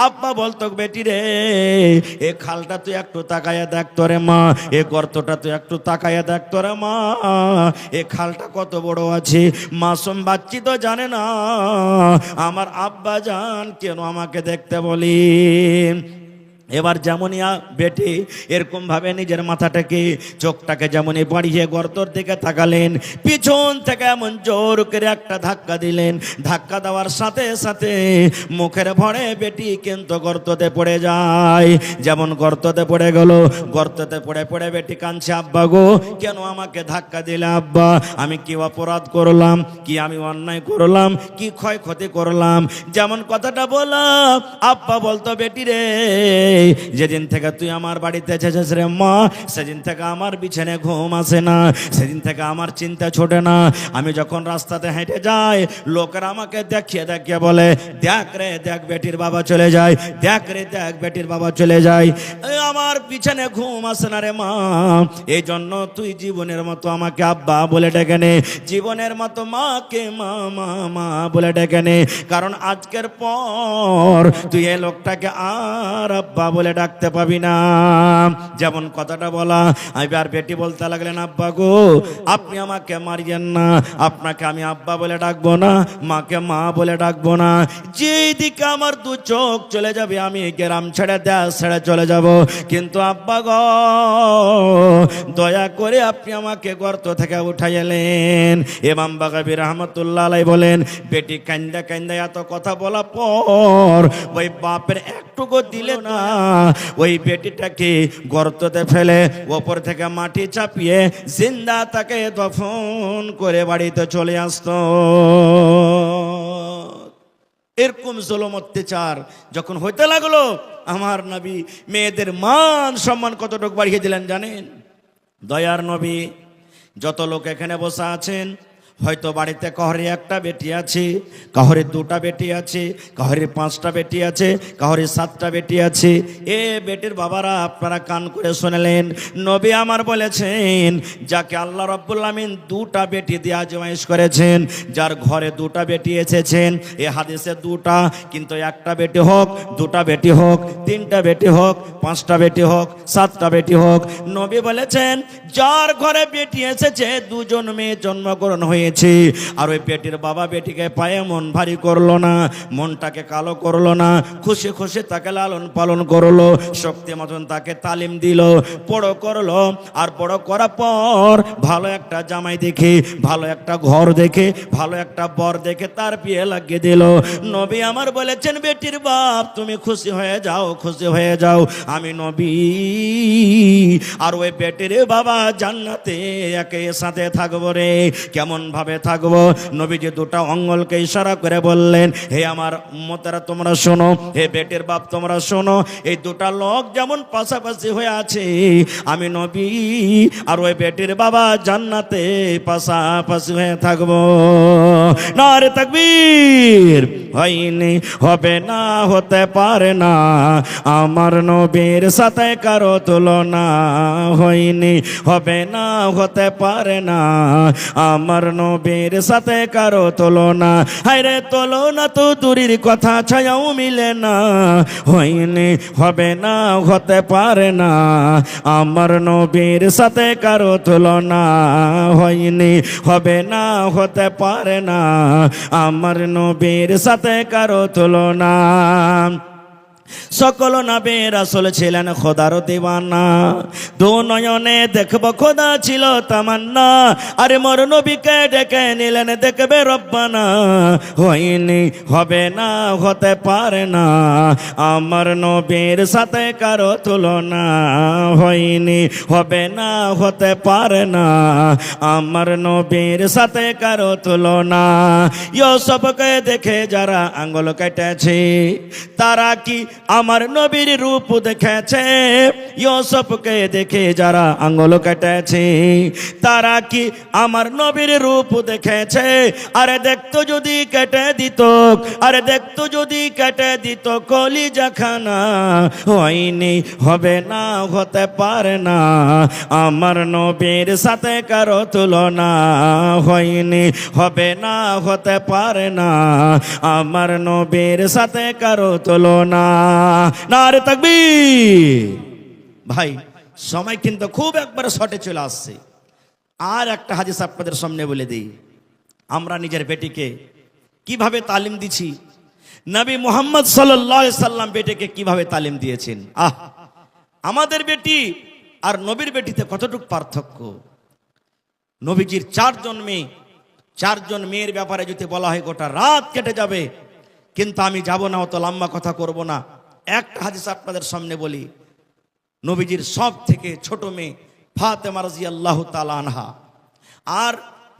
আব্বা বলতো, বেটি রে, এ খালটা তুই একটু তাকায়া দেখ তোরে মা, এ গর্তটা তুই একটু তাকায়া দেখ তোরে মা, এ খালটা কত বড় আছে। মাসুম বাচ্চি তো জানে না আমার আব্বা জান কেন আমাকে দেখতে বলি। এবার যেমনই বেটি এরকম ভাবে নিজের মাথাটাকে চোখটাকে যেমনই বাড়িয়ে গর্তর দিকে তাকালেন, পিছন থেকে এমন জোর করে একটা ধাক্কা দিলেন, ধাক্কা দেওয়ার সাথে সাথে মুখের ভরে বেটি কিন্তু গর্ততে পড়ে যায়। যেমন গর্ততে পড়ে গেল, গর্ততে পড়ে পড়ে বেটি কাঁদছে, আব্বা গো, কেন আমাকে ধাক্কা দিলে আব্বা? আমি কি অপরাধ করলাম? কি আমি অন্যায় করলাম? কি ক্ষয়ক্ষতি করলাম? যেমন কথাটা বললাম, আব্বা বলতো, বেটি রে, যেদিন থেকে তুই আমার বাড়িতে এসেছিস রে মা, সেদিন থেকে আমার বিছানায় ঘুম আসে না, সেদিন থেকে আমার চিন্তা ছোটে না। আমি যখন রাস্তাতে হেঁটে যাই, লোকেরা আমাকে দেখিয়ে দেখিয়ে বলে, দেখ রে দেখ, বেটির বাবা চলে যায়, দেখ রে দেখ, বেটির বাবা চলে যায়। আমার বিছানায় ঘুম আসে না রে মা। এই জন্য তুই জীবনের মতো আমাকে আব্বা বলে ডেকে নে, জীবনের মতো মাকে মা মা মা বলে ডেকে নে, কারণ আজকের পর তুই এই লোকটাকে আর আব্বা বলে ডাকতে পাবি না। যেমন কথাটা বলা, এবার বেটি বলতে লাগলেন, আব্বা গো, আপনি আমাকে মারিয়েন না, আপনাকে আমি আব্বা বলে ডাকবো না, মাকে মা বলে ডাকবো না। যেই দিকে আমার দু চোখ চলে যাবে আমি গ্রাম ছেড়ে দেশ ছেড়ে চলে যাব, কিন্তু আব্বা গো, দয়া করে আপনি আমাকে গর্ত থেকে উঠাই এলেন। ইমাম বাগাবী রাহমাতুল্লাহ আলাইহি বলেন, বেটি কান্দা কান্দা এত কথা বলা পর ওই বাপের একটুকু দিলে না, ওই বেটিটাকে গর্ততে ফেলে ওপর থেকে মাটি চাপিয়ে জিন্দা তাকে দফন করে বাড়িতে চলে আসতো। এরকম জুলুম অত্যাচার যখন হইতে লাগলো, আমার নবী মেয়েদের মান সম্মান কতটুকু বাড়িয়ে দিলেন জানেন? দয়ার নবী, যত লোক এখানে বসে আছেন, হয়তো বাড়িতে কাহরে একটা বেটি আছে, কাহরে দুটা বেটি আছে, কাহরে পাঁচটা বেটি আছে, কাহরে সাতটা বেটি আছে। এ বেটির বাবারা, আপনারা কান করে শুনলেন, নবী আমার বলেছেন, যাকে আল্লাহ রাব্বুল আমিন দুটা বেটি দিয়ে আজমাইশ করেছেন, যার ঘরে দুটা বেটি এসেছেন, এ হাদিসে দুটা, কিন্তু একটা বেটি হোক, দুটা বেটি হোক, তিনটা বেটি হোক, পাঁচটা বেটি হোক, সাতটা বেটি হোক, নবী বলেছেন, যার ঘরে বেটি এসেছে, দুজন মেয়ে জন্মগ্রহণ হয়েছে, আর ওই বেটির বাবা বেটিকে পায়ে মন ভারী করলো না, মনটাকে কালো করলো না, খুশি খুশি তাকে লালন পালন করলো, শক্তি মতন তাকে তালিম দিল, বড় করলো, আর বড় করার পর ভালো একটা জামাই দেখে, ভালো একটা ঘর দেখে, ভালো একটা বর দেখে তার বিয়ে লাগিয়ে দিল। নবী আমার বলেছেন, বেটির বাপ তুমি খুশি হয়ে যাও, খুশি হয়ে যাও, আমি নবী আর ওই বেটির বাবা জান্নাতে একে সাথে থাকবো রে। কেমন ভাবে থাকবো? নবীজি দুটা অঙ্গলকে ইশারা করে বললেন, হে আমার উম্মতেরা তোমরা শোনো, হে বেটির বাপ তোমরা শোনো, এই দুটা লোক যেমন পাশাপাশি হয়ে আছে, আমি নবী আর ওই বেটির বাবা জান্নাতে পাশাপাশি হয়ে থাকবো। নারে তাকবীর! হয়নি, হবে না, হতে পারে না, আমার নবীর সাথে কারো তুলনা, হয়নি, হবে না, হতে পারে না, আমার নবীর সাথে কারো তুলনা। হায়রে তুলনা তো দূরের কথা, ছায়াও মিলে না, হয়নি, হবে না, হতে পারে না, আমার নবীর সাথে কারো তুলনা, হয়নি, হবে না, হতে পারে না, আমার নবীর সাথে সাথে কারো তুলনা। সকল নবী রাসূল ছিলেন খোদার দিওয়ানা, দু নয়নে দেখব খোদা ছিল তামান্না। আরে মোর নবীকে ডেকে নিলেন দেখবে রব্বানা, হয়নি হবে না হতে পারে না আমার নবীর সাথে কারো তুলনা, হয়নি হবে না হতে পারে না আমার নবীর সাথে কারো তুলনা। ইউসুফকে দেখে যারা আঙ্গুল কেটেছে তারা কি আমার নবীর রূপ দেখেছে? ইউসুফকে দেখে যারা আঙ্গুল কেটেছে তারা কি আমার নবীর রূপ দেখেছে? আরে দেখতো যদি কেটে দিত, আরে দেখতো যদি কেটে দিত কলিজা খানা, হয়নি হবে না হতে পারে না আমার নবীর সাথে কারো তুলনা, হয়নি হবে না হতে পারে না আমার নবীর সাথে কারো তুলনা। নারে তাকবীর। ভাই সময় কিন্তু খুব একবারে শর্টে চলে আসছে। আর একটা হাদিস আপনাদের সামনে বলে দিই, আমরা নিজের বেটিকে কিভাবে তালিম দিছি, নবী মুহাম্মদ সাল্লাল্লাহু আলাইহি সাল্লাম বেটিকে কিভাবে তালিম দিয়েছেন। আমাদের বেটি আর নবীর বেটিতে কতটুকু পার্থক্য। নবীজির চারজন মেয়ের ব্যাপারে যদি বলা হয় গোটা রাত কেটে যাবে, কিন্তু আমি যাব না, অত লম্বা কথা করব না। একটা হাদিস আপনাদের সামনে বলি, নবীজির সব থেকে ছোট মেয়ে ফাতেমা রাদিয়াল্লাহু তাআলা আনহা, আর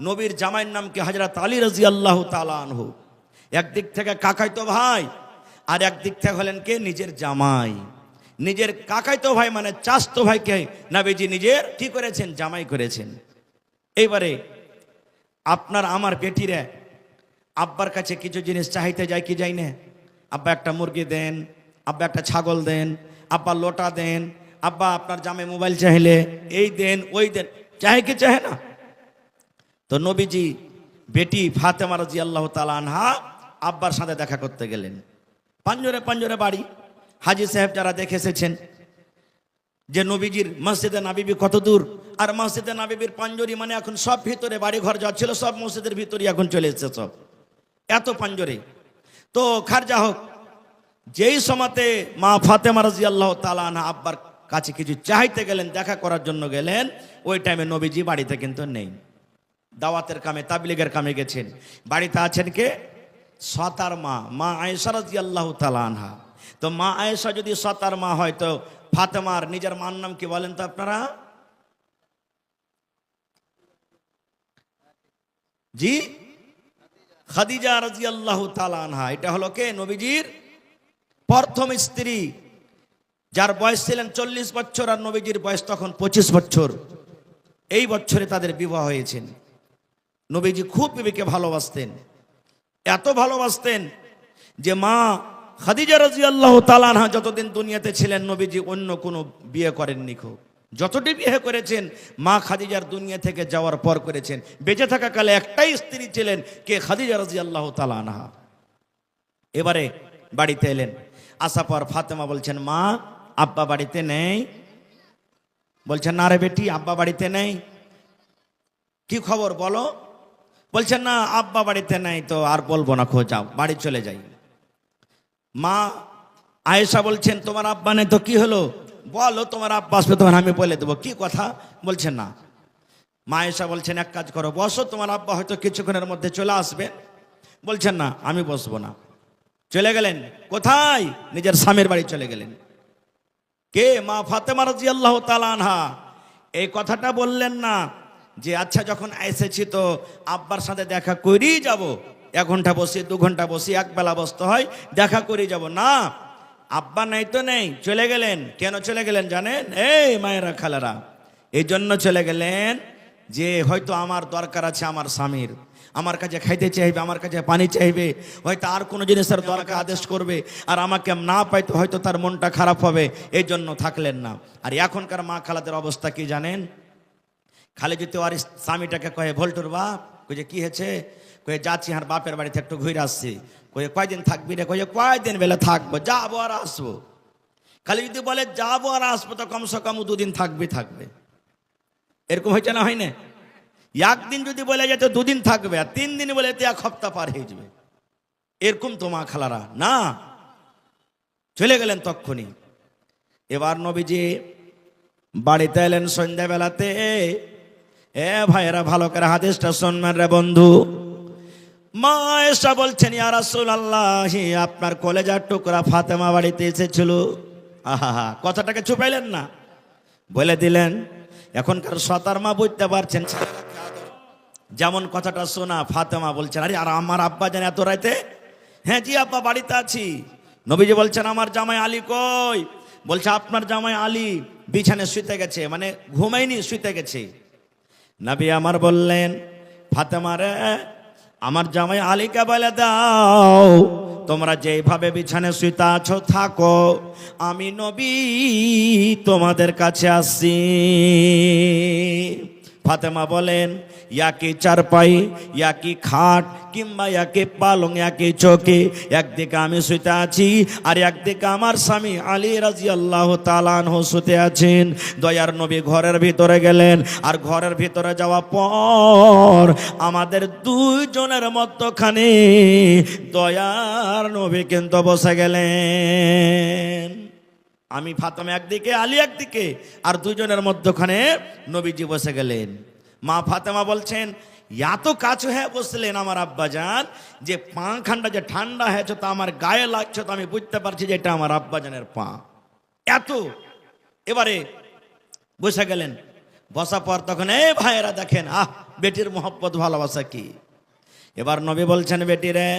নবীর জামাইয়ের নাম কি হযরত আলী রাদিয়াল্লাহু তাআলা আনহু। একদিক থেকে কাকাইতো ভাই, আর একদিক থেকে হলেন কে? নিজের জামাই। নিজের কাকাইতো ভাই মানে চাচতো ভাইকে নবীজি নিজের কি করেছেন? জামাই করেছেন। এইবারে আপনার আমার বেটিরা আব্বার কাছে কিছু জিনিস চাইতে যায় কি যায় না? আব্বা একটা মুরগি দেন, আব্বা একটা ছাগল দেন, আব্বা লোটা দেন, আব্বা আপনার জামাই মোবাইল চাইলে এই দেন ওই দেন, চাহে কি চাহে না? তো নবীজি বেটি ফাতেমা রাদিয়াল্লাহু তাআলা আনহা আব্বার সাথে দেখা করতে গেলেন। পাঞ্জরে বাড়ি। হাজী সাহেব যারা দেখে এসেছেন যে নবীজির মসজিদে নববী কত দূর, আর মসজিদে নববীর পাঞ্জরি মানে এখন সব ভিতরে, বাড়ি ঘর যা ছিল সব মসজিদের ভিতরে এখন চলে এসেছে, সব এত পাঞ্জরে। তো খারজা হোক, যেই সময়তে মা ফাতেমা রাদিয়াল্লাহু তাআলা আনহা আব্বার কাছে কিছু চাইতে গেলেন, দেখা করার জন্য গেলেন, ওই টাইমে নবীজি বাড়িতে কিন্তু নেই, দাওয়াতের কামে তাবলীগের কামে গেছেন। বাড়িতে আছেন কে? সতার মা আয়েশা রাদিয়াল্লাহু তাআলা আনহা। তো মা আয়েশা যদি সতার মা হয়, তো ফাতেমার নিজের মার নাম কি বলেন তো আপনারা? জি, খাদিজা রাদিয়াল্লাহু তাআলা আনহা। এটা হলো কে? নবীজির প্রথম স্ত্রী, যার বয়স ছিলেন 40 বছর, আর নবীজির বয়স তখন 25 বছর। এই বছরে তাদের বিবাহ হয়েছেন। নবীজি খুব বিবিকে ভালোবাসতেন, এত ভালোবাসতেন যে মা খাদিজা রাদিয়াল্লাহু তাআলা আনহা যতদিন দুনিয়াতে ছিলেন নবীজি অন্য কোনো বিয়ে করেননি। খুব যতটি বিয়ে করেছেন মা খাদিজার দুনিয়া থেকে যাওয়ার পর করেছেন। বেঁচে থাকা কালে একটাই স্ত্রী ছিলেন, কে? খাদিজা রাদিয়াল্লাহু তাআলা আনহা। এবারে বাড়িতে এলেন, আসার পর ফাতেমা বলছেন, মা আব্বা বাড়িতে নেই। বলছেন, না রে বেটি, আব্বা বাড়িতে নেই। কি খবর বলো? বলছেন, না আব্বা বাড়িতে নেই। তো আর বলবো না, যাও বাড়ি চলে যাই। মা আয়েশা বলছেন, তোমার আব্বা নেই তো কি হলো? বলো তোমার আব্বা আসবে, তোমার আমি বলে দেবো। কি কথা? বলছেন না। মা আয়েশা বলছেন, এক কাজ করো, বসো, তোমার আব্বা হয়তো কিছুক্ষণের মধ্যে চলে আসবে। বলছেন, না আমি বসবো না। চলে গেলেন কোথায়? নিজের স্বামীর বাড়ি চলে গেলেন। কে? মা ফাতেমা রাদিয়াল্লাহু তাআলা আনহা। এই কথাটা বললেন না যে আচ্ছা যখন এসেছি তো আব্বার সাথে দেখা করেই যাব, 1 ঘন্টা বসি, 2 ঘন্টা বসি, এক বেলা বসতে হয়, দেখা করে যাব না। আব্বা নেই তো নেই, চলে গেলেন। কেন চলে গেলেন জানেন? এই মায়েরা খালারা, এই জন্য চলে গেলেন যে হয়তো আমার দরকার আছে আমার স্বামীর, আমার কাছে খাইতে চাইবে, আমার কাছে পানি চাইবে, হয়তো আর কোনো জিনিসের দরকার আদেশ করবে, আর আমাকে না পাইতো হয়তো তার মনটা খারাপ হবে, এই জন্য থাকলেন না। আর এখনকার মা খালাদের অবস্থা কি জানেন? খালি যদি আর স্বামীটাকে কয়ে, ভোল্টুর বাপ, কয়ে কি হয়েছে? কয়ে যাচ্ছি আর বাপের বাড়িতে একটু ঘুরে আসছি। কয়ে কয়দিন থাকবি রে? কয়ে কয়দিন বেলা থাকবো, যাবো আর আসবো। খালি যদি বলে যাবো আর আসবো, তো কমসে কম 2 দিন থাকবে। এরকম হয়েছে না, হয় না? একদিন যদি বলে যেত 2 দিন থাকবে, আর 3 দিন বলে 1 সপ্তাহ পার হয়ে যাবে। এরকম তো মা খালারা না, চলে গেলেন তক্ষুনি। এবার নবীজি বাড়িতে এলেন সন্ধ্যাবেলাতে। এ ভাইয়েরা ভালো করে হাদিসটা শুনবেন রে বন্ধু। মা এসা বলছেন, ইয়া রাসূলুল্লাহ, আপনার কলেজার টুকরা ফাতেমা বাড়িতে এসেছিল। আহা, কথাটাকে চুপাইলেন না, বলে দিলেন। এখনকার সতার মা বুঝতে পারছেন, যেমন কথাটা শোনা। ফাতেমা বলছেন, আরে আর আমার আব্বা জান এত রাইতে? হ্যাঁ জি আব্বা বাড়িতে আছি। নবীজি বলছেন, আমার জামাই আলী কই? বলছে, আপনার জামাই আলী বিছানে শুতে গেছে, মানে ঘুমাইনি, শুতে গেছে। নবী আমার বললেন, ফাতেমা রে, আমার জামাই আলীকে বলে দাও, তোমরা যেভাবে বিছানে শুতে আছো থাকো, আমি নবী তোমাদের কাছে আসছি। ফাতেমা বলেন, ইয়াকি চারপাই, ইয়াকি খাট, কিংবা ইয়াকি পালং, ইয়াকি চৌকি, একদিকে আমি শুতে আছি আর একদিকে আমার স্বামী আলী রাদিয়াল্লাহু তাআলা আনহু শুতে আছেন। দয়ার নবী ঘরের ভিতরে গেলেন, আর ঘরের ভিতরে যাওয়া পর আমাদের দুইজনের মধ্যখানে দয়ার নবী কিন্তু বসে গেলেন। আমি ফাতেমা একদিকে, আলী একদিকে, আর দুইজনের মধ্যখানে নবীজি বসে গেলেন। মা ফাতেমা বলছেন, এত কাছে হয়ে বসলেন আমার আব্বাজান, যে পাখানটা যে ঠান্ডা হয়েছে তো আমার গায়ে লাগছে, তো আমি বুঝতে পারছি যে এটা আমার আব্বাজানের পা। এত এবারে বসে গেলেন। বসা পর তখন, এই ভাইয়েরা দেখেন, বেটির মোহব্বত ভালোবাসা কি। এবার নবী বলছেন, বেটি রে,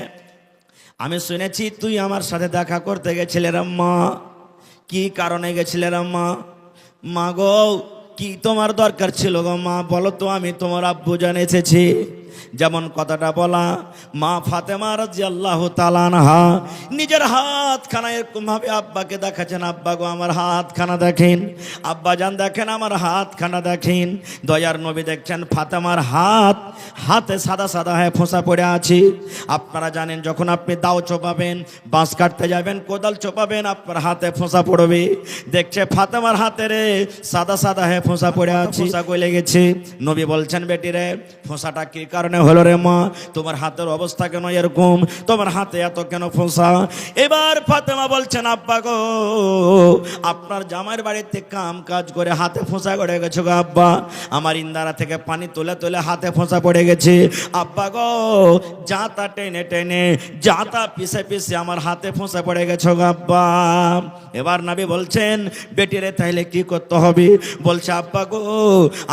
আমি শুনেছি তুই আমার সাথে দেখা করতে গেছিলে আম্মা। কি কারণে গেছিলে আম্মা? মা গো, কি তোমার দরকার ছিল গো মা, বলো তো, আমি তোমার আব্বু জান এসেছি। যেমন কথাটা বলা, মা ফাতেমা রাদিয়াল্লাহু তাআলা আনহা নিজের হাতখানা এরকম ভাবে আব্বাকে দেখাচ্ছেন, আব্বা গো আমার হাতখানা দেখেন, আব্বা জান দেখেন আমার হাতখানা দেখেন। দয়ার নবী দেখছেন ফাতেমার হাতে সাদা সাদা হয়ে ফোঁসা পড়ে আছে। আপনারা জানেন, যখন আপনি দাও চোপাবেন, বাঁশ কাটতে যাবেন, কোদাল চোপাবেন, আপনার হাতে ফোঁসা পড়বে। দেখছে ফাতেমার হাতে রে সাদা সাদা হয়ে ফোঁসা পড়ে আছে, ফোঁসা গলে গেছে। নবী বলছেন, বেটি রে, ফোঁসাটা কি কারণে হলো রে মা? তোমার হাতের অবস্থা কেন এরকম? তোমার হাতে এত কেন ফোঁসা? এবার ফাতেমা বলছেন, আব্বা গো, আপনার জামাইয়ের বাড়িতে কাম কাজ করে হাতে ফোঁসা পড়ে গেছে গো আব্বা। আমার ইন্দারা থেকে পানি তুলে তুলে হাতে ফোঁসা পড়ে গেছে আব্বা গো। জাতা টেনে টেনে, জাতা পিছে পিছে আমার হাতে ফোঁসা পড়ে গেছে গো আব্বা। এবার নবী বলছেন, বেটি রে, তাইলে কি করতে হবে? বলছে, আব্বা গো,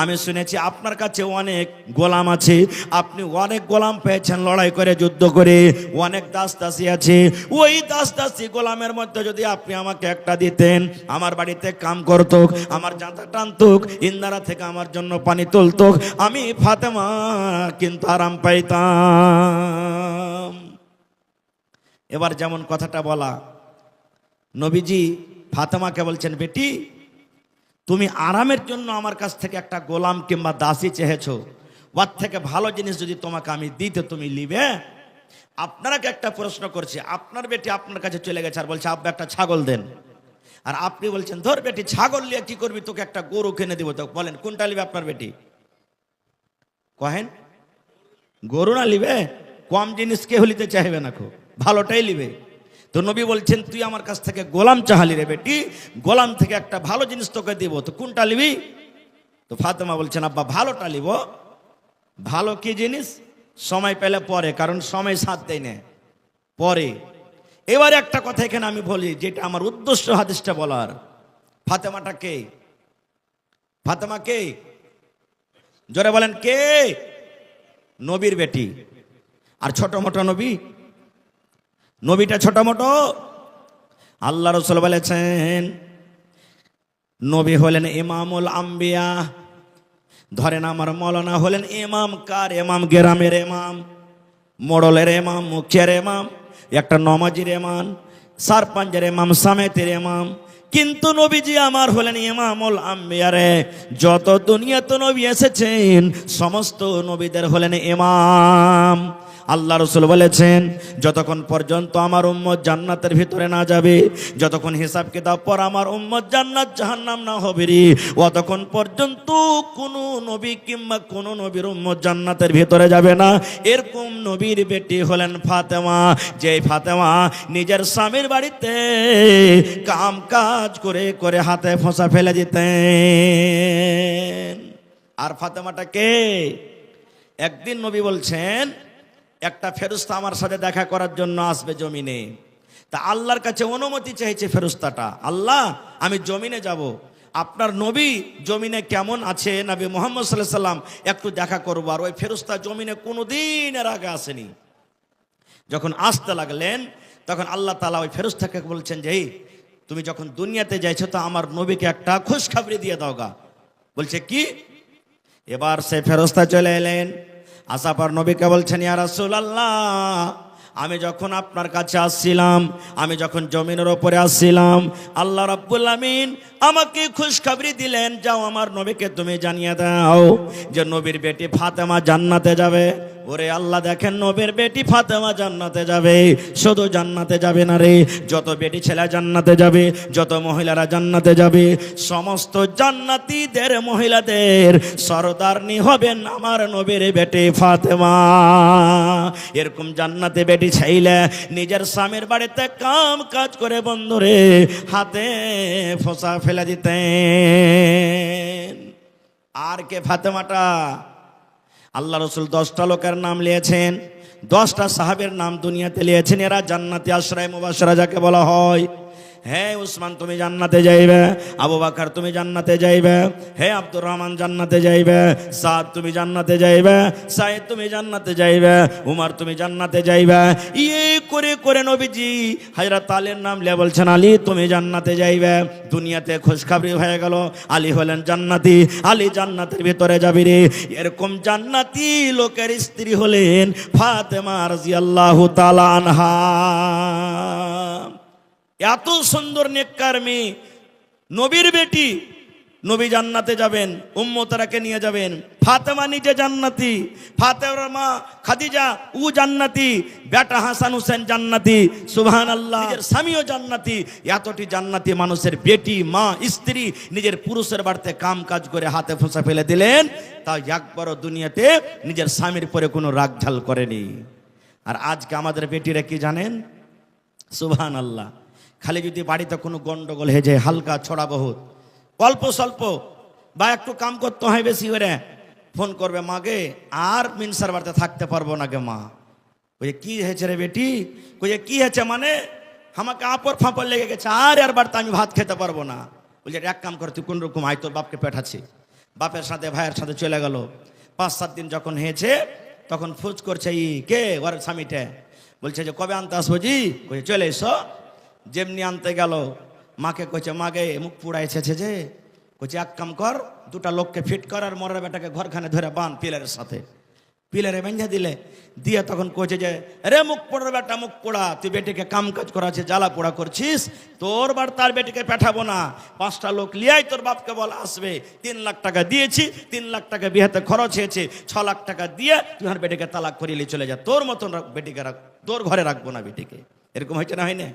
আমি শুনেছি আপনার কাছে অনেক গোলাম আছে, আপনি অনেক গোলাম পেয়েছেন লড়াই করে, যুদ্ধ করে, অনেক দাস দাসী আছে। ওই দাস দাসী গোলামের মধ্যে যদি আপনি আমাকে একটা দিতেন, আমার বাড়িতে কাম করতো, আমার জাঁতা টানতুক, ইন্দারা থেকে আমার জন্য পানি তুলতো, আমি ফাতেমা কিন্তু আরাম পাইতাম। এবার যেমন কথাটা বলা, নবীজি ফাতেমাকে বলছেন, বেটি, তুমি আরামের জন্য আমার কাছ থেকে একটা গোলাম কিংবা দাসী চেয়েছো, ওর থেকে ভালো জিনিস যদি তোমাকে আমি দিতে তুমি নিবে? আপনাকে একটা প্রশ্ন করছি, আপনার বেটি আপনার কাছে চলে গেছে আর বলছে, আব্বা একটা ছাগল দেন, আর আপনি বলছেন, ধর বেটি, ছাগল নিয়ে কি করবি, তোকে একটা গরু কিনে দিব। তো বলেন কোনটা নিবে আপনার বেটি? কহেন, গরু না নিবে? কম জিনিস কে হলিতে চাইবে না, খুব ভালোটাই নিবে। তো নবী বলছেন, তুই আমার কাছ থেকে গোলাম চাহালি রে বেটি, গোলাম থেকে একটা ভালো জিনিস তোকে দিব, তো কোনটা নিবি? তো ফাতেমা বলছেন, আব্বা ভালোটা নিব। ভালো কি জিনিস সময় পেলে পরে, কারণ সময় সাথ দেয় না, পরে। এবার একটা কথা এখানে আমি বলি, যেটা আমার উদ্দেশ্য হাদিসটা বলার। ফাতেমাটা কে? ফাতেমা কে? জোরে বলেন, কে? নবীর বেটি। আর ছোট মোটো নবী? নবীটা ছোট মোটো? আল্লাহ রাসূল বলেছেন, নবী হলেন ইমামুল আম্বিয়া। ধরেন আমার মৌলানা হলেন ইমাম। কার ইমাম? গ্রামের ইমাম, মোড়লের ইমাম, মুখিয়ার ইমাম, একটা নমাজির ইমাম, সারপাঞ্জের ইমাম, সামেতের ইমাম। কিন্তু নবীজি আমার হলেন ইমামুল আম্বিয়ারে। যত দুনিয়াতে নবী এসেছেন সমস্ত নবীদের হলেন ইমাম। আল্লাহ রাসূল বলেছেন, যতক্ষণ পর্যন্ত আমার উম্মত জান্নাতের ভিতরে না যাবে, যতক্ষণ হিসাব কিতাব পর আমার উম্মত জান্নাত জাহান্নাম না হবে রে, অতক্ষণ পর্যন্ত কোনো নবী কিংবা কোনো নবীর উম্মত জান্নাতের ভিতরে যাবে না। এরকম নবীর বেটি হলেন ফাতেমা, যে ফাতেমা নিজের স্বামীর বাড়িতে কাম কাজ করে করে হাতে ফোঁসা ফেলে দিতেন। আর ফাতেমাটা কে? একদিন নবী বলছেন, একটা ফেরেশতা আমার সাথে দেখা করার জন্য আসবে জমিনে। তা আল্লাহর কাছে অনুমতি চাইছে ফেরেশতাটা, আল্লাহ আমি জমিনে যাব, আপনার নবী জমিনে কেমন আছে, নবী মুহাম্মদ সাল্লাল্লাহু আলাইহি সাল্লাম একটু দেখা করবো। আর ওই ফেরেশতা জমিনে কোনোদিন এর আগে আসেনি। যখন আসতে লাগলেন তখন আল্লাহ তাআলা ওই ফেরেশতাকে বলছেন যে, এই তুমি যখন দুনিয়াতে যাইছো তো আমার নবীকে একটা খুশখবরি দিয়ে দাও গা। বলছে কি? এবার সে ফেরেশতা চলে এলেন, আসার পর নবীকে বলছেন, ইয়া রাসূলুল্লাহ, আমি যখন আপনার কাছে আসছিলাম, আমি যখন জমিনের ওপরে আসছিলাম, আল্লাহ রাব্বুল আমিন আমাকে খুশখবরি দিলেন, যাও আমার নবীকে তুমি জানিয়ে দাও যে নবীর বেটি ফাতেমা জান্নাতে যাবে। ওরে আল্লাহ, দেখেন নবীর বেটি ফাতেমা জান্নাতে যাবে। শুধু জান্নাতে যাবে না রে, যত বেটি ছেলে জান্নাতে যাবে, যত মহিলারা জান্নাতে যাবে, সমস্ত জান্নাতীদের মহিলাদের সরদারনি হবেন আমার নবীর বেটি ফাতেমা। এরকম জান্নাতে বেটি চাইলে নিজের স্বামীর বাড়িতে কাম কাজ করে বন্ধুরে হাতে ফোঁসা ফেলে দিতেন। আর কে ফাতেমাটা? আল্লাহ রাসূল 10টা লোকের নাম নিয়েছেন, 10টা সাহাবের নাম দুনিয়াতে নিয়েছেন, এরা জান্নাতি আশরায়ে মুবাশশারা যাকে বলা হয়। হে উসমান তুমি জান্নাতে যাইবে, আবু বকর তুমি জান্নাতে যাইবে, হে আব্দুর রহমান জান্নাতে যাইবে, সাদ তুমি জান্নাতে যাইবে, সাইদ তুমি জান্নাতে যাইবে, উমর তুমি জান্নাতে যাইবে। ইয়ে করে করে নবীজি হযরত আলীর নাম লিয়ে বলছেন, আলী তুমি জান্নাতে যাইবে। দুনিয়াতে খুশখবরি হয়ে গেল, আলী হলেন জান্নাতি, আলী জান্নাতের ভিতরে যাবে রে। এরকম জান্নাতি লোকের স্ত্রী হলেন ফাতেমা রাদিয়াল্লাহু তাআলা আনহা। এত সুন্দর নেককার মেয়ে, নবীর বেটি, নবী জান্নাতে যাবেন, উম্মতরাকে নিয়ে যাবেন। ফাতেমা নিজে জান্নাতি, ফাতেমার মা খাদিজা ও জান্নাতি, বেটা হাসান হোসেন জান্নাতি, সুবহানাল্লাহ, নিজের স্বামীও জান্নাতি। এতটি জান্নাতি মানুষের বেটি, মা, স্ত্রী নিজের পুরুষের বাড়িতে কাম কাজ করে হাতে ফোঁসা ফেলে দিলেন, তা একবারও দুনিয়াতে নিজের স্বামীর পরে কোনো রাগ ঝাল করেনি। আর আজকে আমাদের বেটিরা কি জানেন? সুবহানাল্লাহ, খালি যদি বাড়িতে কোনো গন্ডগোল হয়ে যায়, হালকা ছড়া বহুত, অল্প স্বল্প বা একটু কাম করতে হয় বেশি করে, ফোন করবে, মাগে আর মিনসার বাড়িতে থাকতে পারবো না গে মা। ওই কি হয়েছে রে বেটি? ওই কি হয়েছে মানে, আমাকে আপর ফাঁপড় লেগে গেছে, আর বাড়িতে আমি ভাত খেতে পারবো না। বলছে এক কাম কর, তুই কোন রকম আয়, তোর বাপকে পেঠাচ্ছি। বাপের সাথে ভাইয়ের সাথে চলে গেল। 5-7 দিন যখন হয়েছে তখন ফুজ করছে, ই কে ওর স্বামীটা, বলছে যে কবে আনতে আসবো জি? কইছে চলে এসো। যেমনি আনতে গেল, মাকে কইছে, মাগে মুখ পুড়াইছে যে, কইছে এক কাম কর, 2টা লোককে ফিট কর আর মরার বেটাকে ঘরখানে ধরে বান পিলারের সাথে। পিলারে বেঁধে দিলে, দিয়ে তখন কইছে যে, রে মুখ পোড়ার বেটা, মুখ পোড়া, তুই বেটিকে কাম কাজ করাছে, জ্বালা পোড়া করছিস, তোর বার তার বেটিকে পাঠাবো না। 5টা লোক লিয়াই তোর বাপকে বলা আসবে। 3 লাখ টাকা দিয়েছি, 3 লাখ টাকা বিয়েতে খরচ হয়েছে, 6 লাখ টাকা দিয়ে তুই আর বেটিকে তালাক করিয়ে চলে যা, তোর মতন বেটিকে রাখ, তোর ঘরে রাখবো না বেটিকে। এরকম হয়েছে না, হয় না?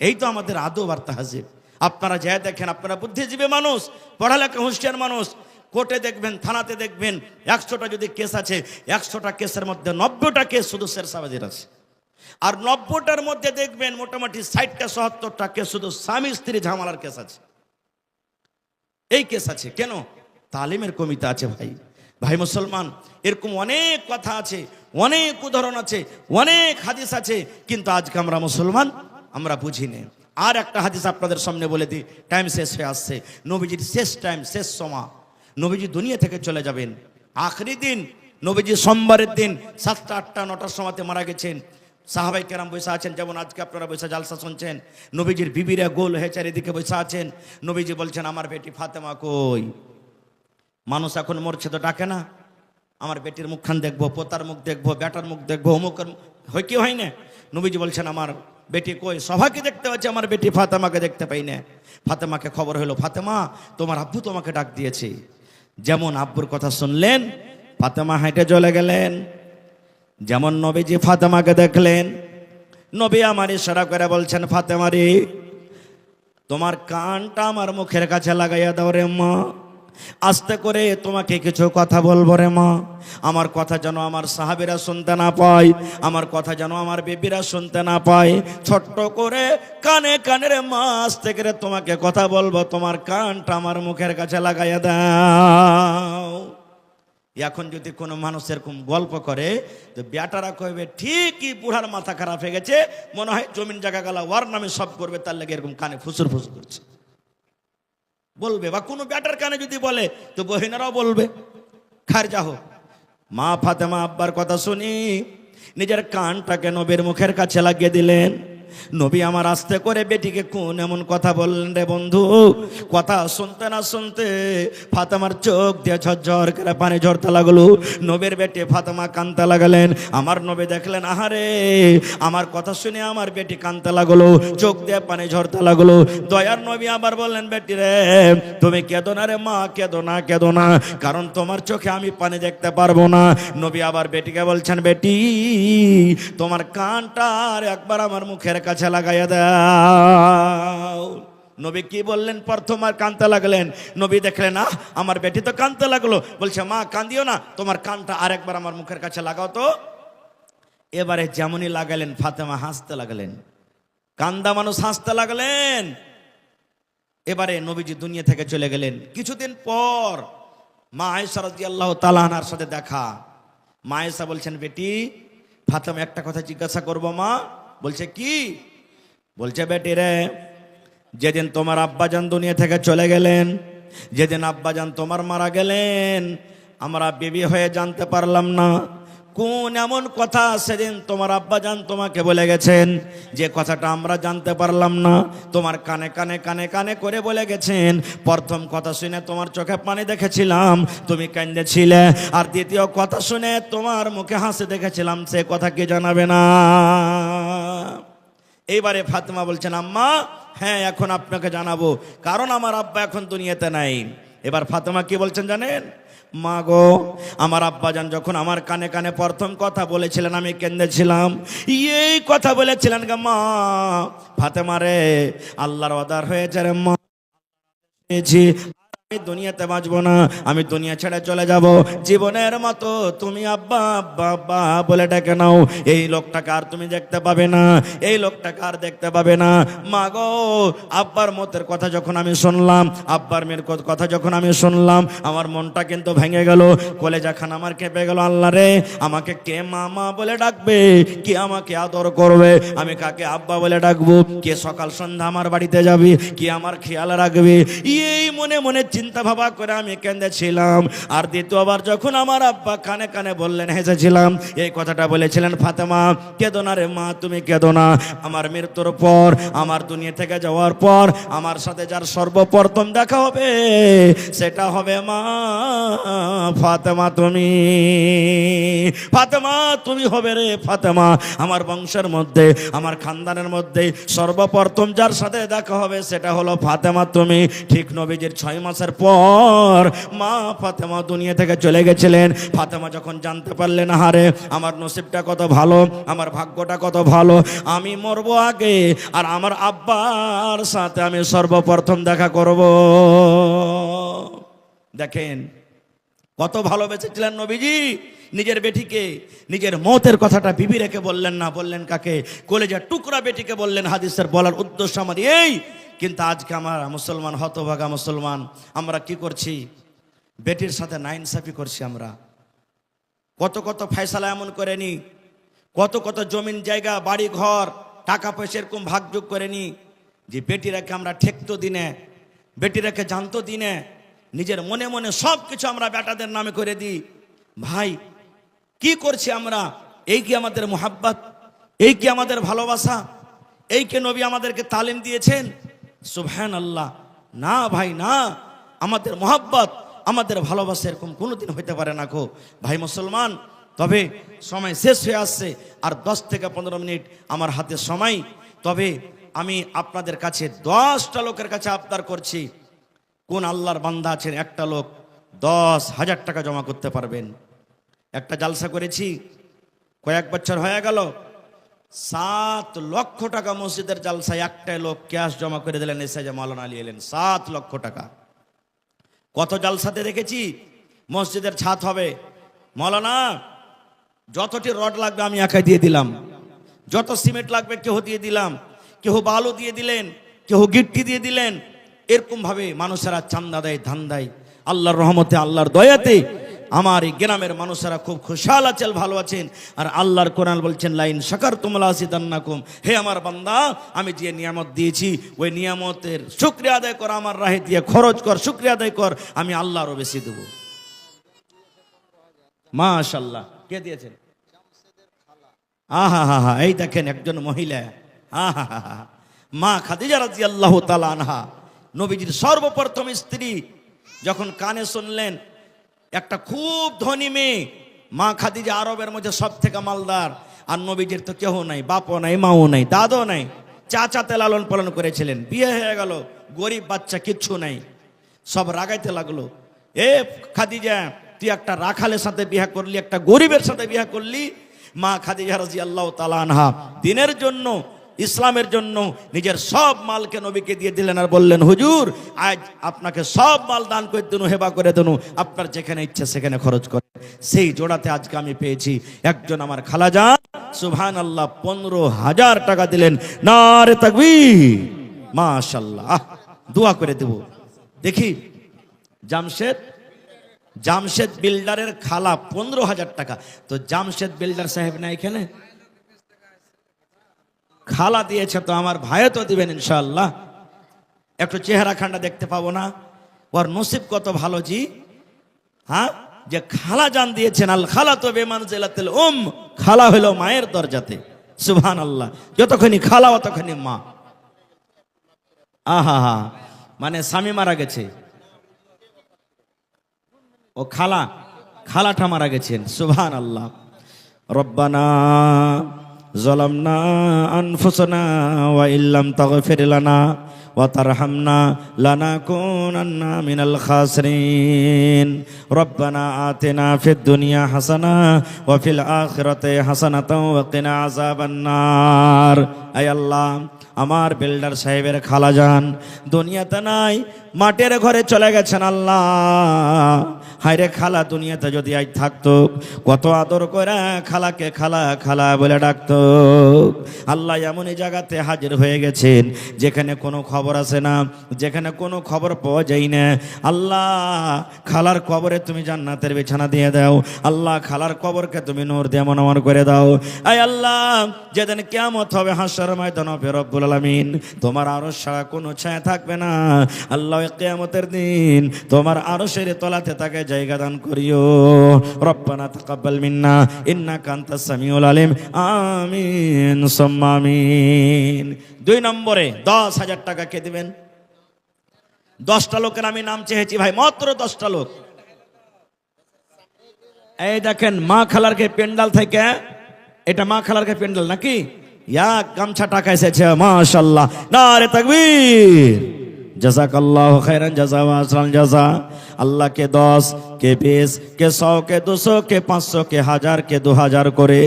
এই তো আমাদের আদব আর তাহজিব। আপনারা যা দেখেন, আপনারা বুদ্ধিজীবী মানুষ, পড়ালেখা হুঁশিয়ার মানুষ, কোর্টে দেখবেন, থানাতে দেখবেন, 100টা যদি কেস আছে, 100টা কেসের মধ্যে 90টা কেস শুধু শেরশাবাজির আছে। আর 90টার মধ্যে দেখবেন মোটামুটি 60টা 70টা কেস শুধু স্বামী স্ত্রী ঝামেলার কেস আছে। এই কেস আছে কেন? তালিমের কমিতে আছে। ভাই ভাই মুসলমান, এরকম অনেক কথা আছে, অনেক উদাহরণ আছে, অনেক হাদিস আছে, কিন্তু আজকে আমরা মুসলমান, আমরা বুঝি না। আর একটা হাদিস আপনাদের সামনে বলে দিই, টাইম শেষ হয়ে আসছে। নবীজির শেষ টাইম, শেষ সময়, নবীজি দুনিয়া থেকে চলে যাবেন। আখরি দিন, নবীজি সোমবারের দিন 7টা 8টা 9টার সময়তে মারা গেছেন। সাহাবাই কেরাম বসে আছেন, যেমন আজকে আপনারা বসে জালসা শুনছেন। নবীজির বিবিরা গোল হয়ে চারিদিকে বসে আছেন। নবীজি বলছেন, আমার বেটি ফাতেমা কই? মানুষ এখন মরছে তো ডাকে না, আমার বেটির মুখখান দেখবো, পোতার মুখ দেখবো, বেটার মুখ দেখবো, অমুকের হয় কি হয় না? নবীজি বলছেন, আমার বেটি কই? সবাইকে দেখতে পাচ্ছি, আমার বেটি ফাতেমাকে দেখতে পাই না। ফাতেমাকে খবর হলো, ফাতেমা তোমার আব্বু তোমাকে ডাক দিয়েছে। যেমন আব্বুর কথা শুনলেন, ফাতেমা হেঁটে চলে গেলেন, যেমন নবীজি ফাতেমাকে দেখলেন, নবী আমার ইশারা করে বলছেন, ফাতেমা রে, তোমার কানটা আমার মুখের কাছে লাগাইয়া দাও রে মা, আস্তে করে তোমাকে কিছু কথা বলবো রে মা। আমার কথা যেন আমার সাহাবীরা শুনতে না পায়, আমার কথা যেন আমার বিবিরা শুনতে না পায়। ছোট্ট করে কানে কানে রে মা, আস্তে করে তোমাকে কথা বলবো, তোমার কানটা আমার মুখের কাছে লাগাইয়া দাও। এখন যদি কোনো মানুষ এরকম গল্প করে তো বেটারা কইবে ঠিকই বুড়ার মাথা খারাপ হয়ে গেছে, মনে হয় জমিন জায়গা গেলা ওয়ার নামে সব করবে, তার লাগে এরকম কানে ফুসুর ফুসুর করছে বলবে। বা কোনো বেটার কানে যদি বলে তো বহিনারাও বলবে। খার যা হোক, মা ফাতেমা আব্বার কথা শুনি নিজের কানটাকে নবীর মুখের কাছে লাগিয়ে দিলেন। নবী আমার আস্তে করে বেটিকে কোন এমন কথা বললেন রে বন্ধু, কথা শুনতে না শুনতে ফাতেমার চোখ দিয়ে ঝরঝর করে পানি ঝরতে লাগলো। নবীর বেটি ফাতেমা কাঁদতে লাগালেন। আমার নবী দেখলেন, আহারে, আমার কথা শুনে আমার বেটি কাঁদতে লাগলো, চোখ দিয়ে পানি ঝরতে লাগলো। দয়ার নবী আবার বললেন, বেটি রে, তুমি কেঁদো না রে মা, কেঁদো না, কেঁদো না, কারণ তোমার চোখে আমি পানি দেখতে পারবো না। নবী আবার বেটিকে বলছেন, বেটি, তোমার কানটা আর একবার আমার মুখের কাছে লাগাইয়া দাও। নবী কি বললেন? প্রথমবার কানতে লাগলেন। নবী দেখলেন, না আমার বেটি তো কানতে লাগলো, বলছে, মা কান্দিও না, তোমার কানটা আরেকবার আমার মুখের কাছে লাগাও তো। এবারে যেমনই লাগালেন, ফাতেমা হাসতে লাগলেন, কান্দা মানুষ হাসতে লাগলেন। এবারে নবীজি দুনিয়া থেকে চলে গেলেন। কিছুদিন পর মা আয়েশা রাদিয়াল্লাহু তাআলা আনহার সাথে দেখা। মা আয়েশা বলছেন, বেটি, ফাতেমা একটা কথা জিজ্ঞাসা করবো মা। বলছে, কি? বলছে, বেটি রে, যেদিন তোমার আব্বাজান দুনিয়া থেকে চলে গেলেন, যেদিন আব্বাজান তোমার মারা গেলেন, আমরা বিবি হয়ে জানতে পারলাম না কোন এমন কথা সেদিন তোমার আব্বাজান তোমাকে বলে গেছেন, যে কথাটা আমরা জানতে পারলাম না। তোমার কানে কানে কানে কানে করে বলে গেছেন। প্রথম কথা শুনে তোমার চোখে পানি দেখেছিলাম, তুমি কাঁদেছিলে, আর দ্বিতীয় কথা শুনে তোমার মুখে হাসি দেখেছিলাম, সে কথা কি জানাবে না? এইবারে ফাতেমা বলছেন, আম্মা, হ্যাঁ, এখন আপনাকে জানাবো, কারণ আমার আব্বা এখন দুনিয়াতে নাই। এবার ফাতেমা কি বলছেন জানেন? মা গো, আমার আব্বাজান যখন আমার কানে কানে প্রথম কথা বলেছিলেন, আমি কেঁদেছিলাম। এই কথা বলেছিলেন গা মা। ফাতেমা রে, আল্লাহর ওয়াদা হয়েছে রে মা, আমি দুনিয়াতে বাঁচবো না, আমি দুনিয়া ছেড়ে চলে যাব। জীবনের মতো তুমি আব্বা আব্বা আব্বা বলে ডেকে নাও। এই লোকটাকে আর তুমি দেখতে পাবে না, এই লোকটাকে আর দেখতে পাবে না। মা গো, আব্বার মতের কথা যখন আমি শুনলাম, আব্বার মেয়ের কথা যখন আমি শুনলাম, আমার মনটা কিন্তু ভেঙে গেল, কলেজা খান আমার কেঁপে গেল। আল্লাহ রে, আমাকে কে মামা বলে ডাকবে, কে আমাকে আদর করবে, আমি কাকে আব্বা বলে ডাকবো, কে সকাল সন্ধ্যা আমার বাড়িতে যাবে, কে আমার খেয়াল রাখবে, এই মনে মনে চিন্তা ভাবা করে আমি কেঁদেছিলাম। আর দ্বিতীয়বার যখন আমার আব্বা কানে কানে বললেন, হেসেছিলাম। এই কথাটা বলেছিলেন, ফাতেমা, কেঁদো না রে মা, তুমি কেঁদো না। আমার মৃত্যুর পর, আমার দুনিয়া থেকে যাওয়ার পর, আমার সাথে যার সর্বপ্রথম দেখা হবে, সেটা হবে মা ফাতেমা, তুমি। ফাতেমা তুমি হবে রে ফাতেমা। আমার বংশের মধ্যে, আমার খানদানের মধ্যে সর্বপ্রথম যার সাথে দেখা হবে, সেটা হলো ফাতেমা, তুমি। ঠিক নবীজির 6 মাসের পর মা ফাতেমা দুনিয়া থেকে চলে গেছিলেন। ফাতেমা যখন জানতে পারলেন, আহারে, আমার নসিবটা কত ভালো, আমার ভাগ্যটা কত ভালো, আমি মরবো আগে, আর আমার আব্বার সাথে আমি সর্বপ্রথম দেখা করব। দেখেন কত ভালোবেসেছিলেন নবীজি নিজের বেটিকে। নিজের মতের কথাটা বিবি রেখে বললেন না, বললেন কাকে? কলেজার টুকরা বেটিকে বললেন। হাদিসের বলার উদ্দেশ্য আমার এই। কিন্তু আজকে আমরা মুসলমান, হতভাগা মুসলমান, আমরা কি করছি? বেটির সাথে নাইনসাফি করছি। আমরা কত কত ফয়সালা এমন করে নি, কত কত জমিন জায়গা বাড়ি ঘর টাকা পয়সা এরকম ভাগযোগ করে নি, যে বেটিরাকে আমরা ঠেকতো দিনে, বেটিরাকে জানতো দিনে, নিজের মনে মনে সব কিছু আমরা বেটাদের নামে করে দিই। ভাই, কি করছি আমরা? এই কি আমাদের মোহাব্বত? এই কি আমাদের ভালোবাসা? এই কি নবী আমাদেরকে তালিম দিয়েছেন? সুবহানাল্লাহ, না ভাই, না। আমাদের মোহাব্বত, আমাদের ভালোবাসা এরকম কোনোদিন হইতে পারে না গো ভাই মুসলমান। তবে সময় শেষ হয়ে আসছে, আর 10 থেকে 15 মিনিট আমার হাতে সময়। তবে আমি আপনাদের কাছে 10টা লোকের কাছে আবদার করছি, কোন আল্লাহর বান্দা আছেন একটা লোক 10,000 টাকা জমা করতে পারবেন? একটা জালসা করেছি, কয়েক বছর হয়ে গেল, 7 লক্ষ টাকা মসজিদের জালসায় একটাই লোক ক্যাশ জমা করে দিলেন, এসে যে মাওলানা আলী এলেন, 7 লক্ষ টাকা। কত জালসাতে দেখেছি মসজিদের ছাদ হবে, মাওলানা যতটি রড লাগবে আমি একাই দিয়ে দিলাম, যত সিমেন্ট লাগবে কেউ দিয়ে দিলাম, কেউ বালু দিয়ে দিলেন, কেউ গিট্টি দিয়ে দিলেন। এরকম ভাবে মানুষেরা চান্দা দেয়, ধান দেয়। আল্লাহর রহমতে, আল্লাহর দয়াতে আমার এই গ্রামের মানুষেরা খুব খুশহাল আছেন, ভালো আছেন। আর আল্লাহর কোরআন বলছেন, লাইন শাকারতুম লাযিদান্নাকুম, হে আমার বান্দা, আমি যে নিয়ামত দিয়েছি ওই নিয়ামতের শুকরিয়া আদায় কর, আমার রাহে দিয়ে খরচ কর, শুকরিয়া আদায় কর, আমি আল্লাহ আরো বেশি দেব। মাশাআল্লাহ। কে দিয়েছেন? আহা হা হা, এই দেখেন একজন মহিলা, আহা হা হা, মা খাদিজা রাদিয়াল্লাহু তাআলা আনহা, নবীজির সর্বপ্রথম স্ত্রী। যখন কানে শুনলেন একটা খুব ধনী মেয়ে, মা খাদিজা আরবের মধ্যে সব থেকে মালদার, আর নবীজির তো কেউ নাই, বাপও নাই, মাও নাই, দাদও নাই, চাচাতে লালন পালন করেছিলেন, বিয়ে হয়ে গেল, গরিব বাচ্চা, কিচ্ছু নাই। সব রাগাইতে লাগলো, এ খাদিজা তুই একটা রাখালের সাথে বিয়ে করলি, একটা গরিবের সাথে বিয়ে করলি। মা খাদিজা রাদিয়াল্লাহু তাআলা আনহা দিনের জন্য, ইসলামের জন্য নিজের সব মালকে নবীকে দিয়ে দিলেন, আর বললেন, হুজুর আজ আপনাকে সব মাল দান করে দেনু, হেবা করে দেনু, আপনার যেখানে ইচ্ছে সেখানে খরচ করে। সেই জোড়াতে আজকে আমি পেয়েছি একজন আমার খালাজান, সুবহানাল্লাহ, 15,000 টাকা দিলেন। নারে তাকবীর, মাশাআল্লাহ। দোয়া করে দেব। দেখি জামশেদ বিল্ডারের খালা 15,000 টাকা। তো জামশেদ বিল্ডার সাহেব না এখানে, খালা দিয়েছে, তো আমার ভাইও তো দিবেন ইনশাআল্লাহ। একটু চেহারা খান্ডা দেখতে পাবো না? ওর নসিব কত ভালো জি, হ্যাঁ, যে খালা জান দিয়েছেন। আল খালা তো বেমানজিলাতুল খালা হলো মায়ের দরজাতে, সুবহানাল্লাহ। যতক্ষণই খালা ততক্ষণই মা। আহা হা, মানে স্বামী মারা গেছে, ও খালাটা মারা গেছেন, সুবহানাল্লাহ। রব্বানা যালামনা আনফুসানা ওয়া ইল্লাম তাগফির লানা ওয়া তারহামনা লানাকুনান্না মিনাল খাসিরিন। রব্বানা আতিনা ফিদ দুনিয়া হাসানা ওয়া ফিল আখিরাতি হাসানাতাও ওয়া কিনা আযাবান নার। আয় আল্লাহ, আমার বিল্ডার সাহেবের খালাজান দুনিয়াতে নাই, মাটির ঘরে চলে গেছেন। আল্লাহ, হায়রে খালা দুনিয়াতে যদি আজ থাকতো, কত আদর করে খালাকে খালা খালা বলে ডাকতো। আল্লাহ এমনই জায়গাতে হাজির হয়ে গেছেন যেখানে কোনো খবর আসে না, যেখানে কোনো খবর পাওয়া যায় না। আল্লাহ, খালার কবরে তুমি জান্নাতের বিছানা দিয়ে দাও। আল্লাহ, খালার কবরকে তুমি নূর দিয়ে মনোমর করে দাও। আয় আল্লাহ, যেদিন কিয়ামত হবে, হাসর ময়দান হবে, রব্বুল আলামিন তোমার আরশ ছাড়া কোনো ছায়া থাকবে না। আল্লাহ, কিয়ামতের দিন তোমার আরশের তলাতে তাকে জায়গা দান করিও। রব্বানা তাকাব্বাল মিন্না ইন্নাকা আনতাস সামিউল আলিম। আমিন সুম্মা আমিন। 2 নম্বরে 10,000 টাকা কে দিবেন? 10টা লোকের আমি নাম চেয়েছি ভাই, মাত্র 10টা লোক। এই দেখেন মা খালারকে পেন্ডাল থেকে, এটা মা খালারকে পেন্ডাল নাকি? গামছা টাকা এসেছে, মাশাআল্লাহ, নারে তাকবীর। জাযাকাল্লাহু খাইরান জাযা ওয়া আসরান জাযা। আল্লাহ কে 10, কে 20, কে 100, কে 200, কে 500, কে 1000, কে 2000 করে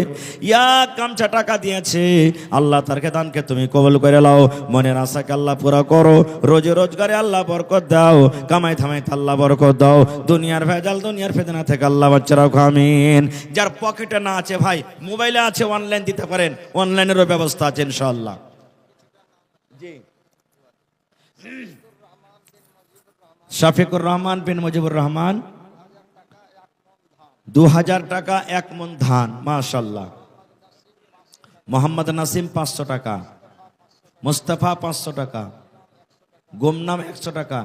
গামছা টাকা দিয়েছে। আল্লাহ তার দানকে তুমি কবুল করে নাও, মনের আশাকে আল্লাহ পুরা করো, রোজে রোজগারে আল্লাহ বরকত দাও, কামাই থামাইতে আল্লাহ বরকত দাও, দুনিয়ার ভেজাল দুনিয়ার ফেতনা থেকে আল্লাহ বাঁচিয়ে রাখো, আমিন। যার পকেটে না আছে ভাই, মোবাইলে আছে, অনলাইন দিতে পারেন, অনলাইনেরও ব্যবস্থা আছে ইনশাআল্লাহ। জি, শাফিকুর রহমান বিন মুজিবুর রহমান 2000 টাকা 1 মণ ধান, মাশাআল্লাহ। মোহাম্মদ নাসিম 500 টাকা, মুস্তাফা 500 টাকা, গুমনাম 100 টাকা,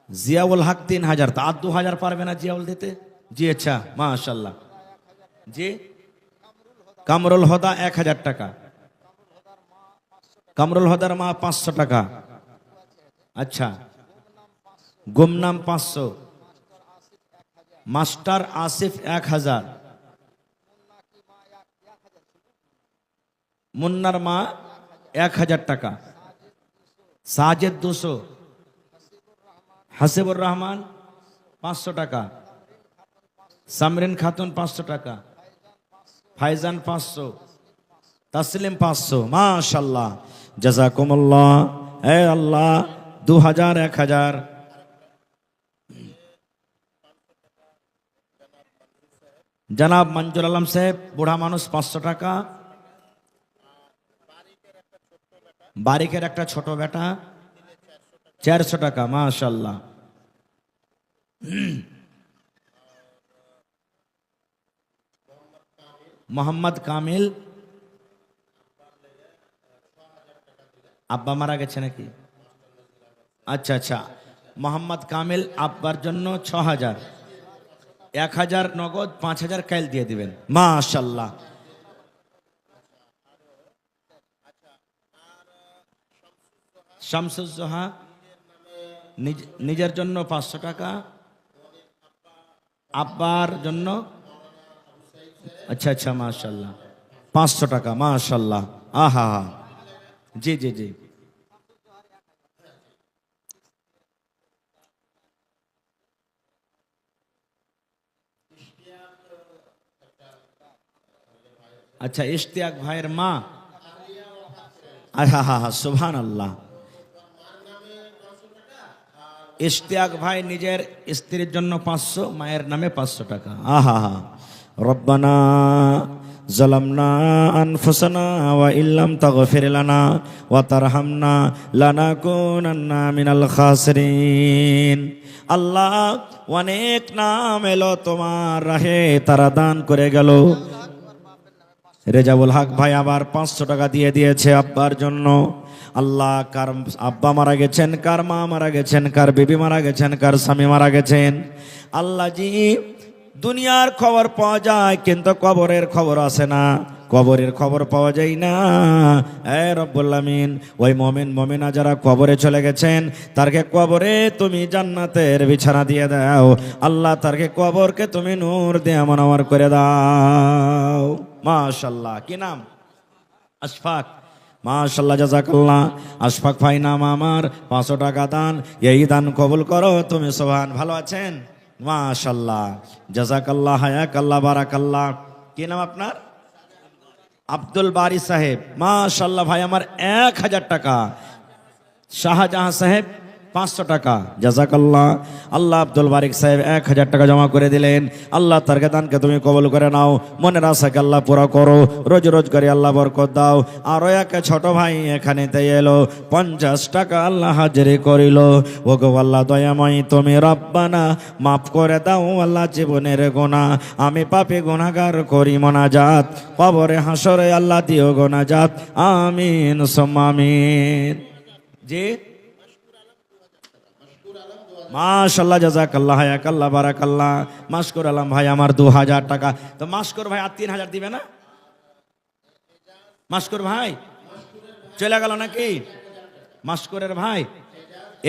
জিয়াউল হক 3000। তা 2000 পারবে না জিয়াউল দিতে? জি আচ্ছা, মাশাআল্লাহ। জি, কামরুল হুদা 1000 টাকা, কামরুল হুদার মা 500 টাকা, আচ্ছা। গুমনাম 500, মাস্টার আসিফ 1000, মুন্নার মা 1000 টাকা, সাজেদ 200, হাসিবুর রহমান 500 টাকা, সামরিন খাতুন 500 টাকা, ফাইজান 500, তাসলিম 500, মাশাল্লাহ, জাযাকুমুল্লাহ। হে আল্লাহ, 2000, 1000। জনাব মঞ্জুর আলম সাহেব, বুড়া মানুষ, 500 টাকা। বারিকের একটা ছোট বেটা, 400 টাকা, মাশাল্লাহ। মোহাম্মদ কামিল, আব্বা মারা গেছে নাকি? আচ্ছা আচ্ছা, মোহাম্মদ কামিল আব্বার জন্য 6000, 1000 নগদ, 5000 কাইল দিয়ে দিবেন, মাশাল্লাহ। শামসুজ্জোহা নিজের জন্য 500 টাকা, আব্বার জন্য, আচ্ছা আচ্ছা, মাশাল্লাহ, 500 টাকা, মাশাল্লাহ। আহা, জি জি জি। আচ্ছা, ইশতিয়াক ভাইয়ের মা, আহা হা হা, সুবহানাল্লাহ। ইশতিয়াক ভাই নিজের স্ত্রীর জন্য 500, মায়ের নামে 500 টাকা। আহা হা। রব্বানা যালামনা আনফুসানা ওয়া ইল্লাম তাগফির লানা ওয়া তারহামনা লানাকুনান্না মিনাল খাসিরিন। আল্লাহ, অনেক নাম এলো তোমার রাহে, তারা দান করে গেল। রেজাউল হক ভাই আবার 500 টাকা দিয়ে দিয়েছে আব্বার জন্য। আল্লাহ, কার আব্বা মারা গেছেন, কার মা মারা গেছেন, কার বিবি মারা গেছেন, কার স্বামী মারা গেছেন। আল্লাহ জি, দুনিয়ার খবর পাওয়া যায় কিন্তু কবরের খবর আসে না, কবরের খবর পাওয়া যায় না। এ রব্বুল আমিন, ওই মুমিন মুমিনা যারা কবরে চলে গেছেন, তারকে কবরে তুমি জান্নাতের বিছানা দিয়ে দাও। আল্লাহ, তারকে কবরকে তুমি নূর দিয়ে মনোয়ার করে দাও। মাশাআল্লাহ। কি নাম? আশফাক, মাশাআল্লাহ, জাযাকাল্লাহ। আশফাক ভাই নাম আমার, 500 টাকা দান। এই দান কবুল করো তুমি, সুবহান। ভালো আছেন? মাশাআল্লাহ, জাযাকাল্লাহ, হায়াকাল্লাহ, বারাকাল্লাহ। কি নাম আপনার? আব্দুল বারি সাহেব, মাশাআল্লাহ ভাই আমার 1000 টাকা। শাহজাহান সাহেব 500 টাকা, জাযাকাল্লাহ। আল্লাহ আব্দুল বারিক সাহেব 1000 টাকা জমা করে দিলেন। আল্লাহ তার দানকে তুমি কবুল করে নাও, মনের আশাকে আল্লাহ পুরা করো, রোজ রোজগারি আল্লাহ বরকত দাও। আরো এক ছোট ভাই এখানেতে এলো, 50 টাকা আল্লাহ হাজিরি করিল। ও গো আল্লাহ দয়াময় তুমি রব্বানা মাফ করে দাও আল্লাহ জীবনের গুনাহ, আমি পাপী গুনাহগার করি মোনাজাত, কবরে হাসরে আল্লাহ দিও গুনাজাত, আমিন সুম্মা আমিন। জি, মাশাআল্লাহ, জাযাকাল্লাহ, হায়াকাল্লাহ, বারাকাল্লাহ। মাশকুর আলম ভাই আমার 2000 টাকা। তো মাশকুর ভাই আর 3000 দিবে না? মাশকুর ভাই চলে গেল নাকি? মাশকুরের ভাই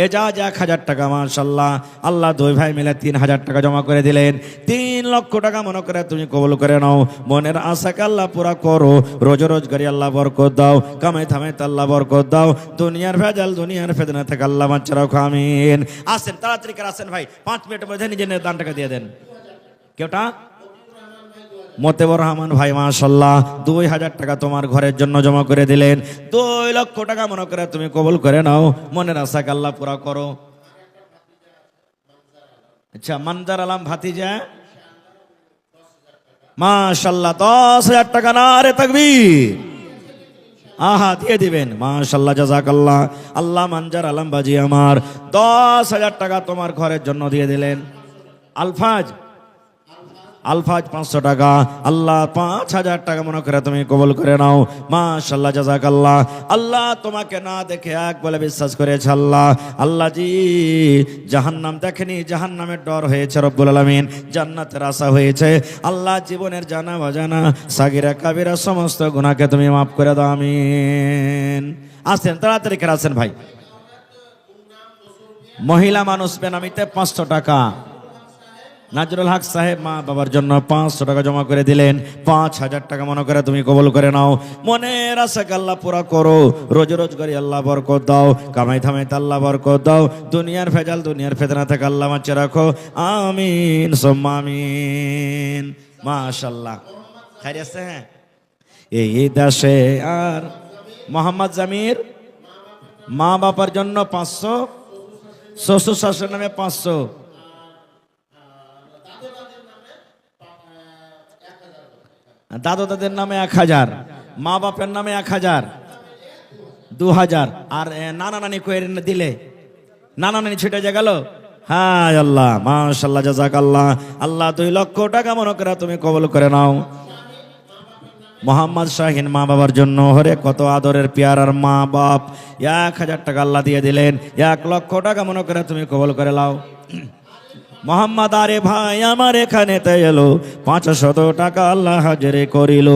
এজাজ 1000 টাকা, মাশাআল্লাহ। আল্লাহ দুই ভাই মিলে 3000 টাকা জমা করে দিলেন। 3 লক্ষ টাকা মনে করে তুমি কবুল করে নাও, মনের আশাকে আল্লাহ পুরা করো, রোজ রোজগারি আল্লাহ বরকত দাও, কামাই থামাই আল্লাহ বরকত দাও, দুনিয়ার ভেজাল দুনিয়ার ফেতনা থেকে আল্লাহ বাঁচিয়ে রাখো, আমিন। আসেন তাড়াতাড়ি করে আসেন ভাই, 5 মিনিটের মধ্যে নিজের দান টাকা দিয়ে দেন। কেউটা মতেবর রহমান ভাই, মাশাআল্লাহ, 2000 টাকা তোমার ঘরের জন্য জমা করে দিলেন। 2 লক্ষ টাকা মনে করে তুমি কবুল করে নাও, মনের আশাকে আল্লাহ পুরা করো। আচ্ছা, মনজার আলম ভাতিজা, মাশাআল্লাহ, 10,000 টাকা, নারে তাকবীর। আহা, দিয়ে দিবেন, মাশাআল্লাহ, জাযাকাল্লাহ। আল্লাহ মনজার আলম বাজি আমার 10,000 টাকা তোমার ঘরের জন্য দিয়ে দিলেন। আলফাজ 500 টাকা, আল্লাহ 5000 টাকা মনে করে তুমি কবুল করে নাও, মাশাআল্লাহ, জাযাকাল্লাহ। আল্লাহ তোমাকে না দেখে এক বলে বিশ্বাস করেছে আল্লাহ। আল্লাহ জি, জাহান্নাম দেখেনি, জাহান্নামের ডর হয়েছে রব্বুল আলামিন, জান্নাতের আশা হয়েছে। আল্লাহ জীবনের জানা অজানা সাগিরা কাবিরা সমস্ত গুনাহকে তুমি মাফ করে দাও, আমিন। আসেন তাড়াতাড়ি করে আসেন ভাই। মহিলা মানুষ বেনামিতে 500 টাকা, নাজরুল হক সাহেব মা বাবার জন্য 500 টাকা জমা করে দিলেন। 5000 টাকা মনে করে তুমি কবুল করে নাও, মনের আশাকে আল্লাহ পুরা করো, রোজ রোজগারি আল্লাহ বরকত দাও, কামাই থামাই আল্লাহ বরকত দাও, দুনিয়ার ভেজাল দুনিয়ার ফেতনা থেকে আল্লাহ বাঁচিয়ে রাখো, আমিন সুম্মা আমিন। মাশাআল্লাহ। খাইরে আছে? হ্যাঁ, এই দেশে আর মোহাম্মদ জামির মা বাবার জন্য 500, শ্বশুর শাশুর নামে 500, দাদু দাদের নামে 1000, মা বাপের নামে 1000, 2000, আর নানা নানি কইরে দিলে নানা নানি ছুটে যা গেল। হ্যাঁ আল্লাহ, মাশাআল্লাহ, জাযাকাল্লাহ। আল্লাহ 2 লক্ষ টাকা মনে করে তুমি কবুল করে নাও। মোহাম্মদ শাহিন মা বাবার জন্য, হরে কত আদরের পেয়ারার মা বাপ, 1000 টাকা আল্লাহ দিয়ে দিলেন। 1 লক্ষ টাকা মনে করে তুমি কবুল করে নাও। মোহাম্মদ আরে ভাই আমার এখানে তে এলো 500 টাকা আল্লাহ হাজিরে করিল।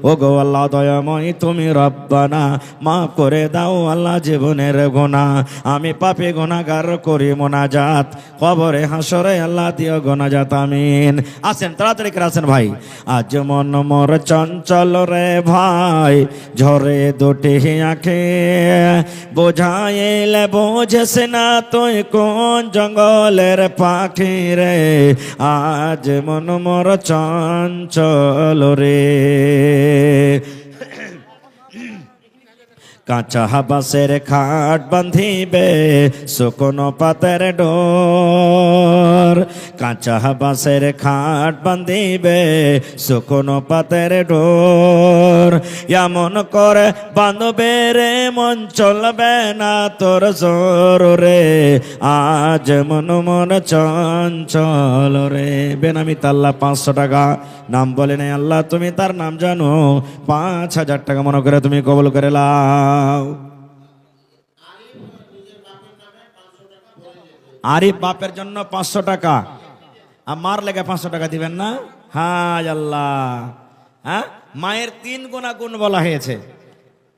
ও গো আল্লাহ দয়াময় তুমি রব্বানা মাফ করে দাও আল্লাহ জীবনের গুনাহ, আমি পাপী গুনাহগার করি মোনাজাত, কবরে হাসরে আল্লাহ দিও গুনাজাত, আমিন। আসেন তাড়াতাড়ি করে আসেন ভাই। আজ মন মোর চঞ্চল রে ভাই, ঝরে দুটি আঁখে, বোঝাইলে বোঝেস না তুই কোন জঙ্গলের পাখি রে, আজ মন মোর চঞ্চল রে। কাঁচা বাঁশের খাট বাঁধিবে শুকনো পাতের ডোর, কাঁচা বাঁশের খাট বাঁধিবে শুকনো পাতের ডোর, এমন করে বাঁধবে রে মন চলবে না তোর জোর রে, আজ মন মন চঞ্চল রে। বেনামি তাল্লা 500 টাকা, নাম বলে নাই আল্লাহ, তুমি তার নাম জানো, 5000 টাকা মনে করে তুমি কবুল করে লাও। আরিফ বাপের জন্য 500 টাকা, আমার লেগে 500 টাকা দিবেন না? হ্যাঁ আল্লাহ। হ্যাঁ, মায়ের 3 গুণা গুণ বলা হয়েছে,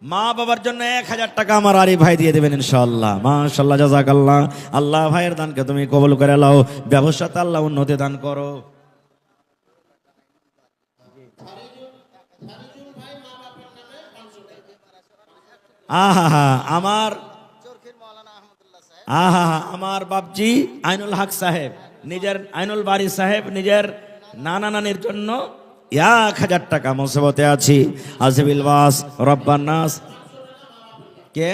মা বাবার জন্য 1000 টাকা আমার আরিফ ভাই দিয়ে দেবেন ইনশাআল্লাহ। মাশাআল্লাহ, জাযাকাল্লাহ। আল্লাহ ভাইয়ের দানকে তুমি কবুল করে লাও, ব্যবসাতে আল্লাহ উন্নতি দান করো। আমার বাপজি আইনুল হক সাহেব, নিজের আইনুল বাড়ি সাহেব নিজের নানা নানির জন্য 1000 টাকা মুসিবতে আছি। আজিবিল বাস রব্বান্নাস কে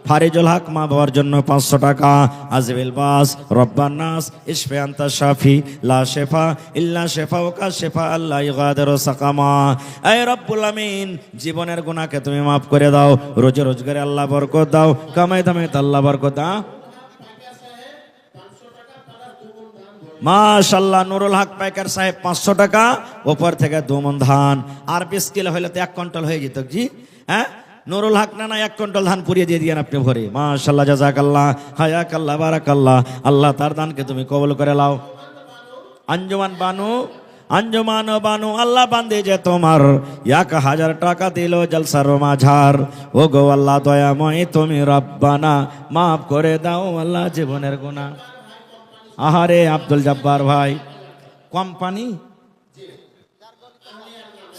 ফারিজুল হক মা বাবার জন্য 500 টাকা। আজিবিল বাস রব্বান্নাস ইশফি আনতা শাফি লা শিফা ইল্লা শিফাউকা শিফা আল্লাহ ইগাদিরু সাকামা। এই রব্বুল আমিন, জীবনের গুনাহকে তুমি মাফ করে দাও, রোজে রোজগারে আল্লাহ বরকত দাও, কামাই দামে আল্লাহ বরকত দাও। মাশাআল্লাহ, নুরুল হক পাইকার সাহেব 500 টাকা, উপর থেকে 2 মণ ধান, আর 20 কিলো হইলে তো 1 কুইন্টাল হয়ে যেত জি। হ্যাঁ, নুরুল হক না 1 কুইন্টাল ধান পুড়িয়ে দিয়ে দিয়েন আপনি ভরে। মাশাআল্লাহ, জাযাকাল্লাহ, হায়াকাল্লাহ, বারাকাল্লাহ। আল্লাহ তার দানকে তুমি কবুল করে লাও। আঞ্জুমান বানু, আঞ্জুমান বানু আল্লাহ বান্দে যে তোমার 1000 টাকা দিল জলসার মাঝার। ও গো আল্লাহ দয়াময় তুমি রব্বানা মাফ করে দাও আল্লাহ জীবনের গুনাহ। আহারে আব্দুল জব্বার ভাই, কোম্পানি,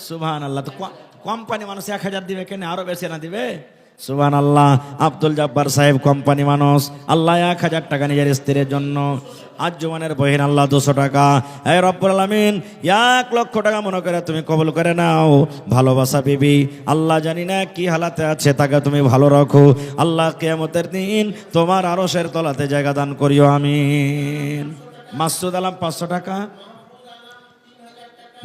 সুবহানাল্লাহ। তো কোম্পানি মানুষ 1000 দিবে কেন, আরো বেশি না দিবে? সুবহানাল্লাহ। আব্দুল জব্বার সাহেব কোম্পানি মানুষ, আল্লাহ 1000 টাকা নিজের স্ত্রীর জন্য। আঞ্জুমানের বহিন আল্লাহ 200 টাকা। হে রব্বুল আলামিন, 1 লক্ষ টাকা মনে করে তুমি কবুল করে নাও। ভালোবাসা বিবি, আল্লাহ জানি না কি হালাতে আছে, তাকে তুমি ভালো রাখো আল্লাহ, কিয়ামতের দিন তোমার আরশের তলাতে জায়গা দান করিও, আমিন। মাসুদ আলম 500 টাকা,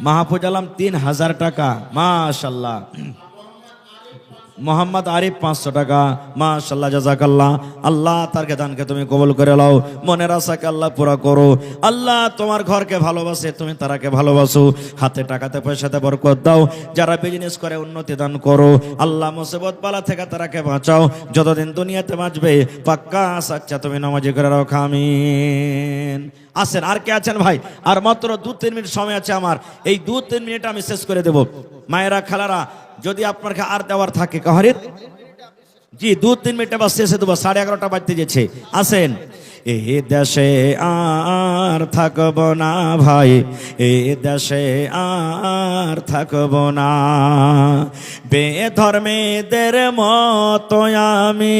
মাহফুজ আলম 3000 টাকা, মাশাআল্লাহ। মোহাম্মদ আরিফ 500 টাকা, মাশাআল্লাহ, জাযাকাল্লাহ। আল্লাহ তার দানকে তুমি কবুল করে নাও, মনের আশাকে আল্লাহ পুরা করো। আল্লাহ তোমার ঘরকে ভালোবাসে, তুমি তারাকে ভালোবাসো, হাতে টাকাতে পয়সাতে বরকত দাও, যারা বিজনেস করে উন্নতি দান করো আল্লাহ, মুসিবত বালা থেকে তারাকে বাঁচাও, যতদিন দুনিয়াতে বাঁচবে পাক্কা সাচ্চা তুমি নামাজি করে রাখো, আমিন। আসেন, আর কে আছেন ভাই? আর মাত্র 2-3 মিনিট সময় আছে আমার, এই 2-3 মিনিট আমি শেষ করে দেব। মায়েরা খালারা, যদি আপনার আর দেওয়ার থাকে কাহারির, জি 2-3 মিনিটে বাস শেষে দেবো, 11:30 বাজতে যেছে। আসেন। এই দেশে আর থাকব না ভাই, এই দেশে আর থাকব না। বেধর্মীদের মতো আমি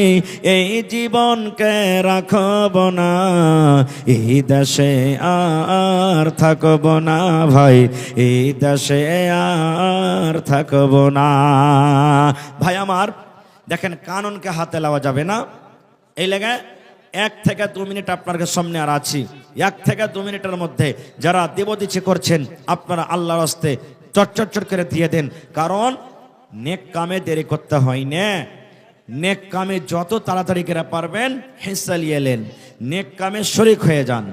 এই জীবনকে রাখব না, এই দেশে আর থাকব না ভাই, এই দেশে আর থাকব না। ভাই আমার দেখেন, কানুনকে হাতে নেওয়া যাবে না। এই লেগে 1 থেকে 2 মিনিট আপনার সামনে আর আছি। 1 থেকে 2 মিনিটের মধ্যে যারা দেবদিচ্ছে করছেন আপনারা আল্লাহর হস্তে চট করে দিয়ে দেন, কারণ নেক কামে দেরি করতে হয় না। নেক কামে যত তাড়াতাড়ি করে পারবেন হিস্সা নিয়ে এলেন, নেক কামে শরীক হয়ে যান।